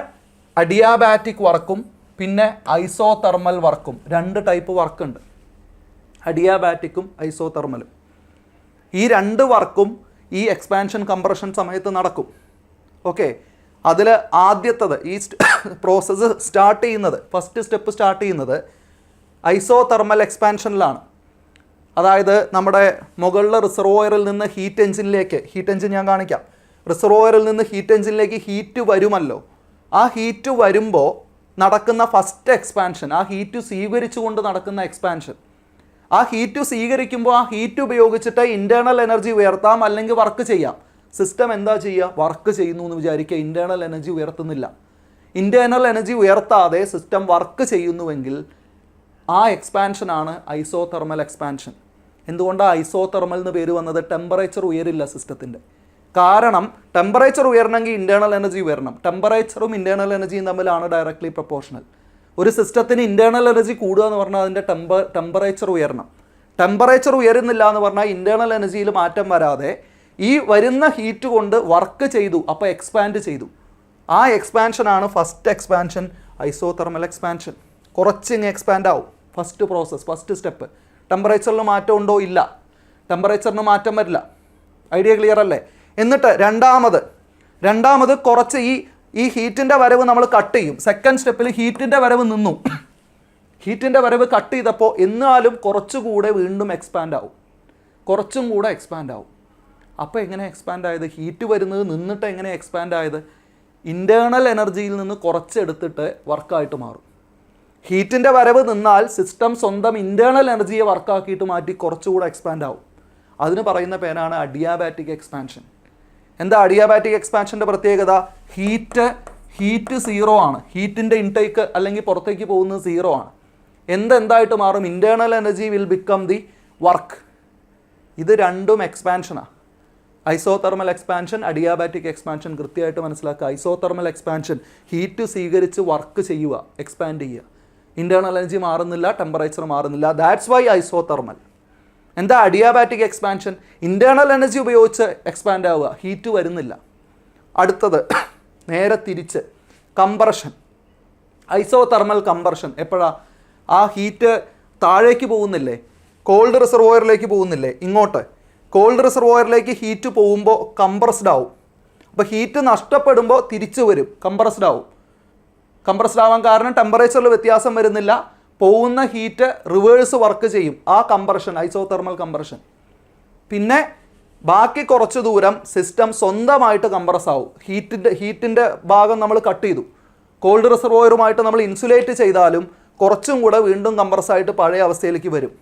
അഡിയാബാറ്റിക് വർക്കും പിന്നെ ഐസോതെർമൽ വർക്കും. 2 ടൈപ്പ് വർക്കുണ്ട്, അഡിയാബാറ്റിക്കും ഐസോതെർമലും. ഈ 2 വർക്കും ഈ എക്സ്പാൻഷൻ കംപ്രഷൻ സമയത്ത് നടക്കും. ഓക്കെ, അതിൽ ആദ്യത്തത് ഈ പ്രോസസ്സ് സ്റ്റാർട്ട് ചെയ്യുന്നത്, ഫസ്റ്റ് സ്റ്റെപ്പ് സ്റ്റാർട്ട് ചെയ്യുന്നത് ഐസോതെർമൽ എക്സ്പാൻഷനിലാണ്. അതായത് നമ്മുടെ മുകളിലെ റിസർവോയറിൽ നിന്ന് ഹീറ്റ് എഞ്ചിൻ ഞാൻ കാണിക്കാം. റിസർവോയറിൽ നിന്ന് ഹീറ്റ് എഞ്ചിനിലേക്ക് ഹീറ്റ് വരുമല്ലോ. ആ ഹീറ്റ് വരുമ്പോൾ നടക്കുന്ന ഫസ്റ്റ് എക്സ്പാൻഷൻ, ആ ഹീറ്റ് സ്വീകരിച്ചുകൊണ്ട് നടക്കുന്ന എക്സ്പാൻഷൻ. ആ ഹീറ്റ് സ്വീകരിക്കുമ്പോൾ ആ ഹീറ്റ് ഉപയോഗിച്ചിട്ട് ഇൻറ്റേർണൽ എനർജി ഉയർത്താം, അല്ലെങ്കിൽ വർക്ക് ചെയ്യാം. സിസ്റ്റം എന്താ ചെയ്യുക? വർക്ക് ചെയ്യുന്നു എന്ന് വിചാരിക്കുക. ഇൻറ്റേർണൽ എനർജി ഉയർത്തുന്നില്ല. ഇൻറ്റേർണൽ എനർജി ഉയർത്താതെ സിസ്റ്റം വർക്ക് ചെയ്യുന്നുവെങ്കിൽ ആ എക്സ്പാൻഷനാണ് ഐസോതെർമൽ എക്സ്പാൻഷൻ. എന്തുകൊണ്ടാണ് ഐസോതെർമൽ എന്ന് പേര് വന്നത്? ടെമ്പറേച്ചർ ഉയരില്ല സിസ്റ്റത്തിൻ്റെ. കാരണം ടെമ്പറേച്ചർ ഉയരണമെങ്കിൽ ഇൻറ്റേർണൽ എനർജി ഉയരണം. ടെമ്പറേച്ചറും ഇൻറ്റേർണൽ എനർജിയും തമ്മിലാണ് ഡയറക്ട്ലി പ്രൊപ്പോർഷണൽ. ഒരു സിസ്റ്റത്തിന് ഇൻറ്റേർണൽ എനർജി കൂടുക എന്ന് പറഞ്ഞാൽ അതിൻ്റെ ടെമ്പറേച്ചർ ഉയരണം. ടെമ്പറേച്ചർ ഉയരുന്നില്ല എന്ന് പറഞ്ഞാൽ ഇൻറ്റേർണൽ എനർജിയിൽ മാറ്റം വരാതെ ഈ വരുന്ന ഹീറ്റ് കൊണ്ട് വർക്ക് ചെയ്തു, അപ്പോൾ എക്സ്പാൻഡ് ചെയ്തു. ആ എക്സ്പാൻഷനാണ് ഫസ്റ്റ് എക്സ്പാൻഷൻ, ഐസോതെർമൽ എക്സ്പാൻഷൻ. കുറച്ചിങ്ങ് എക്സ്പാൻഡ് ആവും. First process, first step. ടെമ്പറേച്ചറിന് മാറ്റം ഉണ്ടോ? ഇല്ല, ടെമ്പറേച്ചറിന് മാറ്റം വരില്ല. ഐഡിയ ക്ലിയർ അല്ലേ? എന്നിട്ട് രണ്ടാമത് കുറച്ച് ഈ ഹീറ്റിൻ്റെ വരവ് നമ്മൾ കട്ട് ചെയ്യും. സെക്കൻഡ് സ്റ്റെപ്പിൽ ഹീറ്റിൻ്റെ വരവ് നിന്നു. ഹീറ്റിൻ്റെ വരവ് കട്ട് ചെയ്തപ്പോൾ എന്നാലും കുറച്ചുകൂടെ വീണ്ടും എക്സ്പാൻഡ് ആവും. കുറച്ചും കൂടെ എക്സ്പാൻഡ് ആവും. അപ്പോൾ എങ്ങനെ എക്സ്പാൻഡ് ആയത്? ഹീറ്റ് വരുന്നത് നിന്നിട്ട് എങ്ങനെ എക്സ്പാൻഡ് ആയത്? ഇൻറ്റേർണൽ എനർജിയിൽ നിന്ന് കുറച്ചെടുത്തിട്ട് വർക്കായിട്ട് മാറും. ഹീറ്റിൻ്റെ വരവ് നിന്നാൽ സിസ്റ്റം സ്വന്തം ഇൻറ്റേർണൽ എനർജിയെ വർക്കാക്കിയിട്ട് മാറ്റി കുറച്ചുകൂടെ എക്സ്പാൻഡ് ആവും. അതിന് പറയുന്ന പേരാണ് അഡിയാബാറ്റിക് എക്സ്പാൻഷൻ. എന്താ അഡിയാബാറ്റിക് എക്സ്പാൻഷൻ്റെ പ്രത്യേകത? ഹീറ്റ് 0 ആണ്. ഹീറ്റിൻ്റെ ഇൻടേക്ക് അല്ലെങ്കിൽ പുറത്തേക്ക് പോകുന്നത് 0 ആണ്. എന്തായിട്ട് മാറും? Internal energy will become the work. ഇത് രണ്ടും എക്സ്പാൻഷനാണ്. ഐസോതെർമൽ എക്സ്പാൻഷൻ, അഡിയാബാറ്റിക് എക്സ്പാൻഷൻ കൃത്യമായിട്ട് മനസ്സിലാക്കുക. ഐസോതെർമൽ എക്സ്പാൻഷൻ ഹീറ്റ് സ്വീകരിച്ച് വർക്ക് ചെയ്യുക, എക്സ്പാൻഡ് ചെയ്യുക. ഇൻറ്റേർണൽ എനർജി മാറുന്നില്ല, ടെമ്പറേച്ചർ മാറുന്നില്ല. That's why isothermal. എന്താ അഡിയാബാറ്റിക് എക്സ്പാൻഷൻ? ഇൻറ്റേർണൽ എനർജി ഉപയോഗിച്ച് എക്സ്പാൻഡ് ആവുക, ഹീറ്റ് വരുന്നില്ല. അടുത്തത് നേരെ തിരിച്ച് കംപ്രഷൻ, ഐസോതെർമൽ കംപ്രഷൻ. എപ്പോഴാ? ആ ഹീറ്റ് താഴേക്ക് പോകുന്നില്ലേ, കോൾഡ് റിസർവോയറിലേക്ക് പോകുന്നില്ലേ, ഇങ്ങോട്ട് കോൾഡ് റിസർവോയറിലേക്ക് ഹീറ്റ് പോകുമ്പോൾ കംപ്രസ്ഡ് ആവും. അപ്പോൾ ഹീറ്റ് നഷ്ടപ്പെടുമ്പോൾ തിരിച്ചു വരും, കംപ്രസ്ഡ് ആവും. കംപ്രസ്ഡ് ആവാൻ കാരണം ടെമ്പറേച്ചറിൽ വ്യത്യാസം വരുന്നില്ല. പോകുന്ന ഹീറ്റ് റിവേഴ്സ് വർക്ക് ചെയ്യും. ആ കംപ്രഷൻ, ഐസോതെർമൽ കംപ്രഷൻ. പിന്നെ ബാക്കി കുറച്ച് ദൂരം സിസ്റ്റം സ്വന്തമായിട്ട് കംപ്രസ് ആവും. ഹീറ്റിൻ്റെ ഭാഗം നമ്മൾ കട്ട് ചെയ്തു. കോൾഡ് റിസർവോയറുമായിട്ട് നമ്മൾ ഇൻസുലേറ്റ് ചെയ്താലും കുറച്ചും കൂടെ വീണ്ടും കംപ്രസ്സായിട്ട് പഴയ അവസ്ഥയിലേക്ക് വരും.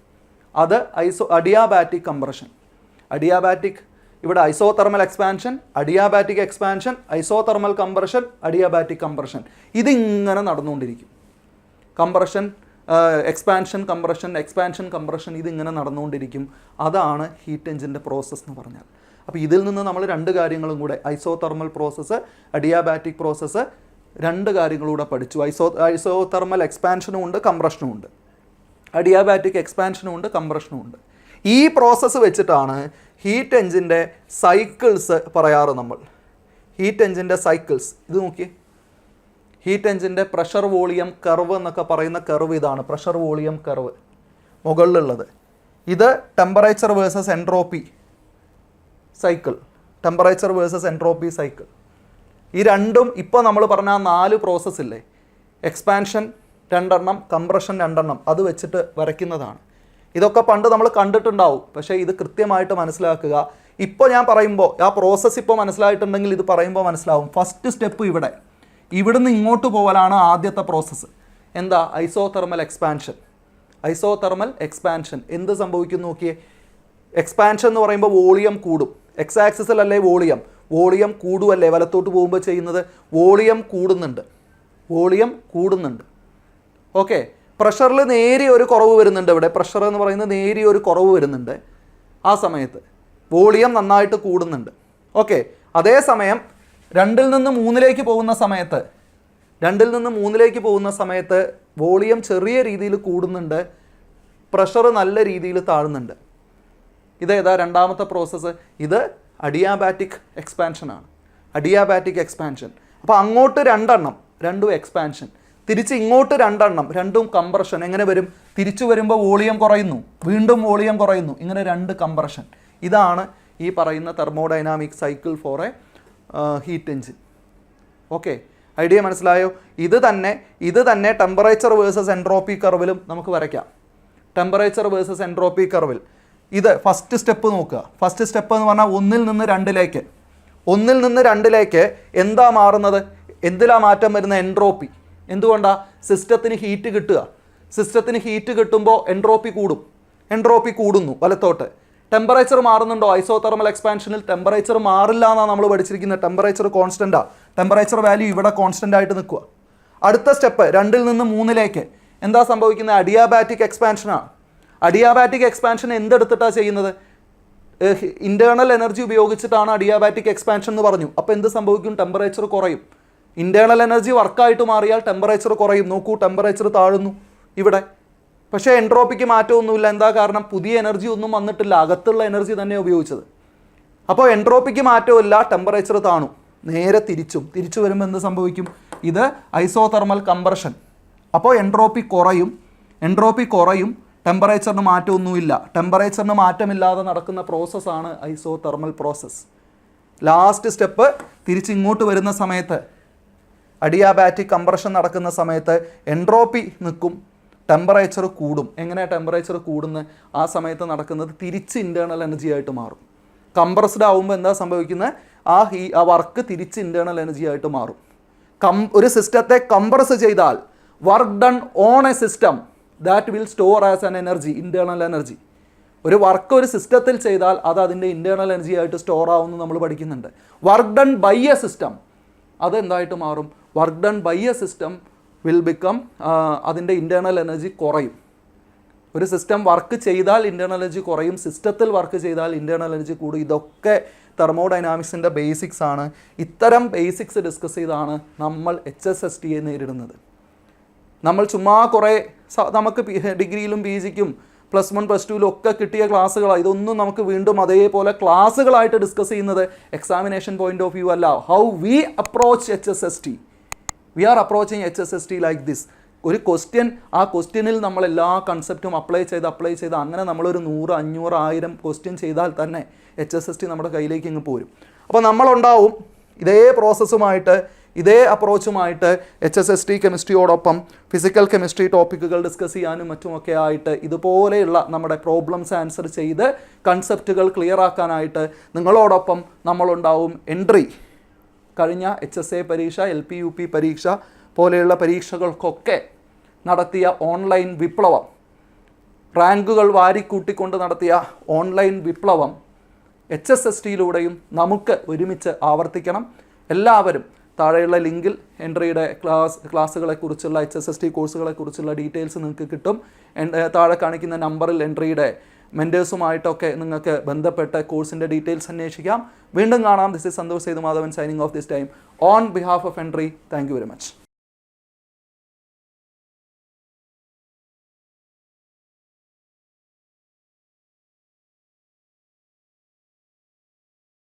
അത് അഡിയാബാറ്റിക് കംപ്രഷൻ. അഡിയാബാറ്റിക്, ഇവിടെ isothermal expansion, adiabatic expansion, isothermal compression, adiabatic compression. ഇതിങ്ങനെ നടന്നുകൊണ്ടിരിക്കും. കംപ്രഷൻ, എക്സ്പാൻഷൻ, കംപ്രഷൻ, ഇതിങ്ങനെ നടന്നുകൊണ്ടിരിക്കും. അതാണ് ഹീറ്റ് എഞ്ചിൻ്റെ പ്രോസസ്സ് എന്ന് പറഞ്ഞാൽ. അപ്പോൾ ഇതിൽ നിന്ന് നമ്മൾ 2 കാര്യങ്ങളും കൂടെ, ഐസോതെർമൽ പ്രോസസ്സ്, അഡിയാബാറ്റിക് പ്രോസസ്സ്, 2 കാര്യങ്ങളൂടെ പഠിച്ചു. ഐസോതെർമൽ എക്സ്പാൻഷനും ഉണ്ട്, കംപ്രഷനും ഉണ്ട്. അഡിയാബാറ്റിക് എക്സ്പാൻഷനും ഉണ്ട്, കംപ്രഷനും ഉണ്ട്. ഈ പ്രോസസ്സ് വെച്ചിട്ടാണ് ഹീറ്റ് എഞ്ചിൻ്റെ സൈക്കിൾസ് പറയാറ് നമ്മൾ. ഹീറ്റ് എഞ്ചിൻ്റെ സൈക്കിൾസ് ഇത് നോക്കിയേ. ഹീറ്റ് എഞ്ചിൻ്റെ പ്രഷർ വോളിയം കർവ് എന്നൊക്കെ പറയുന്ന കർവ് ഇതാണ്, പ്രഷർ വോളിയം കർവ് മുകളിലുള്ളത്. ഇത് temperature versus entropy cycle, temperature versus entropy cycle. ഈ രണ്ടും ഇപ്പോൾ നമ്മൾ പറഞ്ഞ 4 പ്രോസസ്സ് ഇല്ലേ, എക്സ്പാൻഷൻ 2 എണ്ണം, കംപ്രഷൻ 2 എണ്ണം, അത് വെച്ചിട്ട് വരയ്ക്കുന്നതാണ്. ഇതൊക്കെ പണ്ട് നമ്മൾ കണ്ടിട്ടുണ്ടാവും, പക്ഷേ ഇത് കൃത്യമായിട്ട് മനസ്സിലാക്കുക. ഇപ്പോൾ ഞാൻ പറയുമ്പോൾ ആ പ്രോസസ്സ് ഇപ്പോൾ മനസ്സിലായിട്ടുണ്ടെങ്കിൽ ഇത് പറയുമ്പോൾ മനസ്സിലാവും. ഫസ്റ്റ് സ്റ്റെപ്പ് ഇവിടുന്ന് ഇങ്ങോട്ട് പോകലാണ് ആദ്യത്തെ പ്രോസസ്സ്. എന്താ? Isothermal expansion. ഐസോതെർമൽ എക്സ്പാൻഷൻ എന്ത് സംഭവിക്കും നോക്കിയേ. എക്സ്പാൻഷൻ എന്ന് പറയുമ്പോൾ വോളിയം കൂടും. എക്സ് ആക്സിസിലല്ലേ വോളിയം, വോളിയം കൂടുമല്ലേ വലത്തോട്ട് പോകുമ്പോൾ ചെയ്യുന്നത്, വോളിയം കൂടുന്നുണ്ട്. ഓക്കെ, പ്രഷറിൽ നേരിയ ഒരു കുറവ് വരുന്നുണ്ട്. ഇവിടെ പ്രഷർ എന്ന് പറയുന്നത് നേരിയ ഒരു കുറവ് വരുന്നുണ്ട്. ആ സമയത്ത് വോളിയം നന്നായിട്ട് കൂടുന്നുണ്ട്. ഓക്കെ, അതേസമയം 2ൽ നിന്ന് 3ലേക്ക് പോകുന്ന സമയത്ത് വോളിയം ചെറിയ രീതിയിൽ കൂടുന്നുണ്ട്, പ്രഷർ നല്ല രീതിയിൽ താഴുന്നുണ്ട്. ഇതേതാ രണ്ടാമത്തെ പ്രോസസ്സ്? ഇത് അഡിയാബാറ്റിക് എക്സ്പാൻഷനാണ്. Adiabatic expansion. അപ്പോൾ അങ്ങോട്ട് 2 എണ്ണം, രണ്ടും എക്സ്പാൻഷൻ. തിരിച്ച് ഇങ്ങോട്ട് 2 എണ്ണം, രണ്ടും കംപ്രഷൻ. എങ്ങനെ വരും? തിരിച്ചു വരുമ്പോൾ വോളിയം കുറയുന്നു, വീണ്ടും വോളിയം കുറയുന്നു, ഇങ്ങനെ 2 കംപ്രഷൻ. ഇതാണ് ഈ പറയുന്ന thermodynamic cycle four A heat engine. Okay, idea മനസ്സിലായോ? ഇത് തന്നെ ടെമ്പറേച്ചർ വേഴ്സസ് എൻട്രോപ്പി കർവിലും നമുക്ക് വരയ്ക്കാം. ടെമ്പറേച്ചർ വേഴ്സസ് എൻട്രോപ്പി കർവിൽ ഇത് ഫസ്റ്റ് സ്റ്റെപ്പ് നോക്കുക. ഫസ്റ്റ് സ്റ്റെപ്പ് എന്ന് പറഞ്ഞാൽ 1ൽ നിന്ന് 2ലേക്ക് എന്താ മാറുന്നത്? എന്തിലാ മാറ്റം വരുന്ന? എൻട്രോപ്പി. എന്തുകൊണ്ടാണ്? സിസ്റ്റത്തിന് ഹീറ്റ് കിട്ടുക. സിസ്റ്റത്തിന് ഹീറ്റ് കിട്ടുമ്പോൾ എൻട്രോപ്പി കൂടുന്നു വലത്തോട്ട്. ടെമ്പറേച്ചർ മാറുന്നുണ്ടോ? ഐസോതെർമൽ എക്സ്പാൻഷനിൽ ടെമ്പറേച്ചർ മാറില്ല എന്നാണ് നമ്മൾ പഠിച്ചിരിക്കുന്നത്. ടെമ്പറേച്ചർ കോൺസ്റ്റൻ്റാണ്. ടെമ്പറേച്ചർ വാല്യൂ ഇവിടെ കോൺസ്റ്റൻ്റ് ആയിട്ട് നിൽക്കുക. അടുത്ത സ്റ്റെപ്പ് 2ൽ നിന്ന് 3ലേക്ക് എന്താ സംഭവിക്കുന്നത്? അഡിയാബാറ്റിക് എക്സ്പാൻഷനാണ്. അഡിയാബാറ്റിക് എക്സ്പാൻഷൻ എന്തെടുത്തിട്ടാണ് ചെയ്യുന്നത്? ഇൻറ്റേർണൽ എനർജി ഉപയോഗിച്ചിട്ടാണ് അഡിയാബാറ്റിക് എക്സ്പാൻഷൻ എന്ന് പറഞ്ഞു. അപ്പോൾ എന്ത് സംഭവിക്കും? ടെമ്പറേച്ചർ കുറയും. ഇൻറ്റേർണൽ എനർജി വർക്കായിട്ട് മാറിയാൽ ടെമ്പറേച്ചർ കുറയും. നോക്കൂ, ടെമ്പറേച്ചർ താഴുന്നു ഇവിടെ. പക്ഷേ എൻട്രോപ്പിക്ക് മാറ്റമൊന്നുമില്ല. എന്താ കാരണം? പുതിയ എനർജി ഒന്നും വന്നിട്ടില്ല, അകത്തുള്ള എനർജി തന്നെ ഉപയോഗിച്ചത്. അപ്പോൾ എൻട്രോപ്പിക്ക് മാറ്റമില്ല, ടെമ്പറേച്ചർ താണു. നേരെ തിരിച്ചു വരുമ്പോൾ എന്ത് സംഭവിക്കും? ഇത് ഐസോതെർമൽ കംപ്രഷൻ. അപ്പോൾ എൻട്രോപ്പി കുറയും, ടെമ്പറേച്ചറിന് മാറ്റമൊന്നുമില്ല. ടെമ്പറേച്ചറിന് മാറ്റമില്ലാതെ നടക്കുന്ന പ്രോസസ്സാണ് ഐസോതെർമൽ പ്രോസസ്സ്. ലാസ്റ്റ് സ്റ്റെപ്പ് തിരിച്ചിങ്ങോട്ട് വരുന്ന സമയത്ത്, അഡിയാബാറ്റിക് കംപ്രഷൻ നടക്കുന്ന സമയത്ത് എൻട്രോപ്പി നിൽക്കും, ടെമ്പറേച്ചർ കൂടും. എങ്ങനെ ടെമ്പറേച്ചർ കൂടുന്നത്? ആ സമയത്ത് നടക്കുന്നത് തിരിച്ച് ഇൻറ്റേർണൽ എനർജി ആയിട്ട് മാറും. കംപ്രസ്ഡ് ആവുമ്പോൾ എന്താ സംഭവിക്കുന്നത്? ആ വർക്ക് തിരിച്ച് ഇൻറ്റേർണൽ എനർജി ആയിട്ട് മാറും. ഒരു സിസ്റ്റത്തെ കംപ്രസ് ചെയ്താൽ work done on A system that will store as an energy, internal energy. ഒരു വർക്ക് ഒരു സിസ്റ്റത്തിൽ ചെയ്താൽ അത് അതിൻ്റെ ഇൻറ്റേർണൽ എനർജി ആയിട്ട് സ്റ്റോർ ആവുമെന്ന് നമ്മൾ പഠിക്കുന്നുണ്ട്. Work done by a system അതെന്തായിട്ട് മാറും? Work done by a system will become, അതിൻ്റെ ഇൻറ്റേർണൽ എനർജി കുറയും. ഒരു സിസ്റ്റം വർക്ക് ചെയ്താൽ ഇൻറ്റേർണൽ എനർജി കുറയും, സിസ്റ്റത്തിൽ വർക്ക് ചെയ്താൽ ഇൻറ്റേർണൽ എനർജി കൂടും. ഇതൊക്കെ തെർമോഡൈനാമിക്സിൻ്റെ ബേസിക്സ് ആണ്. ഇത്തരം ബേസിക്സ് ഡിസ്കസ് ചെയ്താണ് നമ്മൾ HSSTയെ നേരിടുന്നത്. നമ്മൾ ചുമ്മാ കുറേ നമുക്ക് ഡിഗ്രിയിലും PGക്കും +1 +2 ഒക്കെ കിട്ടിയ ക്ലാസ്സുകളാണ്. ഇതൊന്നും നമുക്ക് വീണ്ടും അതേപോലെ ക്ലാസ്സുകളായിട്ട് ഡിസ്കസ് ചെയ്യുന്നത് എക്സാമിനേഷൻ പോയിന്റ് ഓഫ് വ്യൂ അല്ല. How we approach HSST. V R approaching HSST like this. ഒരു ക്വസ്റ്റ്യൻ, ആ ക്വസ്റ്റ്യനിൽ നമ്മൾ എല്ലാ കൺസെപ്റ്റും അപ്ലൈ ചെയ്ത് അങ്ങനെ നമ്മളൊരു 100, 500, 1000 ക്വസ്റ്റ്യൻ ചെയ്താൽ തന്നെ HSST നമ്മുടെ കയ്യിലേക്ക് ഇങ്ങ് പോരും. അപ്പോൾ നമ്മളുണ്ടാവും ഇതേ പ്രോസസ്സുമായിട്ട്, ഇതേ അപ്രോച്ചുമായിട്ട് HSST കെമിസ്ട്രിയോടൊപ്പം ഫിസിക്കൽ കെമിസ്ട്രി ടോപ്പിക്കുകൾ ഡിസ്കസ് ചെയ്യാനും മറ്റുമൊക്കെ ആയിട്ട് ഇതുപോലെയുള്ള നമ്മുടെ പ്രോബ്ലംസ് ആൻസർ ചെയ്ത് കൺസെപ്റ്റുകൾ ക്ലിയർ ആക്കാനായിട്ട് നിങ്ങളോടൊപ്പം നമ്മളുണ്ടാവും. എൻട്രി കഴിഞ്ഞ HSA പരീക്ഷ, LP UP പരീക്ഷ പോലെയുള്ള പരീക്ഷകൾക്കൊക്കെ നടത്തിയ ഓൺലൈൻ വിപ്ലവം, റാങ്കുകൾ വാരിക്കൂട്ടിക്കൊണ്ട് നടത്തിയ ഓൺലൈൻ വിപ്ലവം HSSTയിലൂടെയും നമുക്ക് ഒരുമിച്ച് ആവർത്തിക്കണം. എല്ലാവരും താഴെയുള്ള ലിങ്കിൽ എൻട്രിയുടെ ക്ലാസ്സുകളെക്കുറിച്ചുള്ള HSST കോഴ്സുകളെക്കുറിച്ചുള്ള ഡീറ്റെയിൽസ് നിങ്ങൾക്ക് കിട്ടും. താഴെ കാണിക്കുന്ന നമ്പറിൽ എൻട്രിയുടെ മെൻറ്റേഴ്സുമായിട്ടൊക്കെ നിങ്ങൾക്ക് ബന്ധപ്പെട്ട് കോഴ്സിൻ്റെ ഡീറ്റെയിൽസ് അന്വേഷിക്കാം. വീണ്ടും കാണാം. This is Santhosh Sethumadhavan signing off this time on behalf of entry. Thank you very much.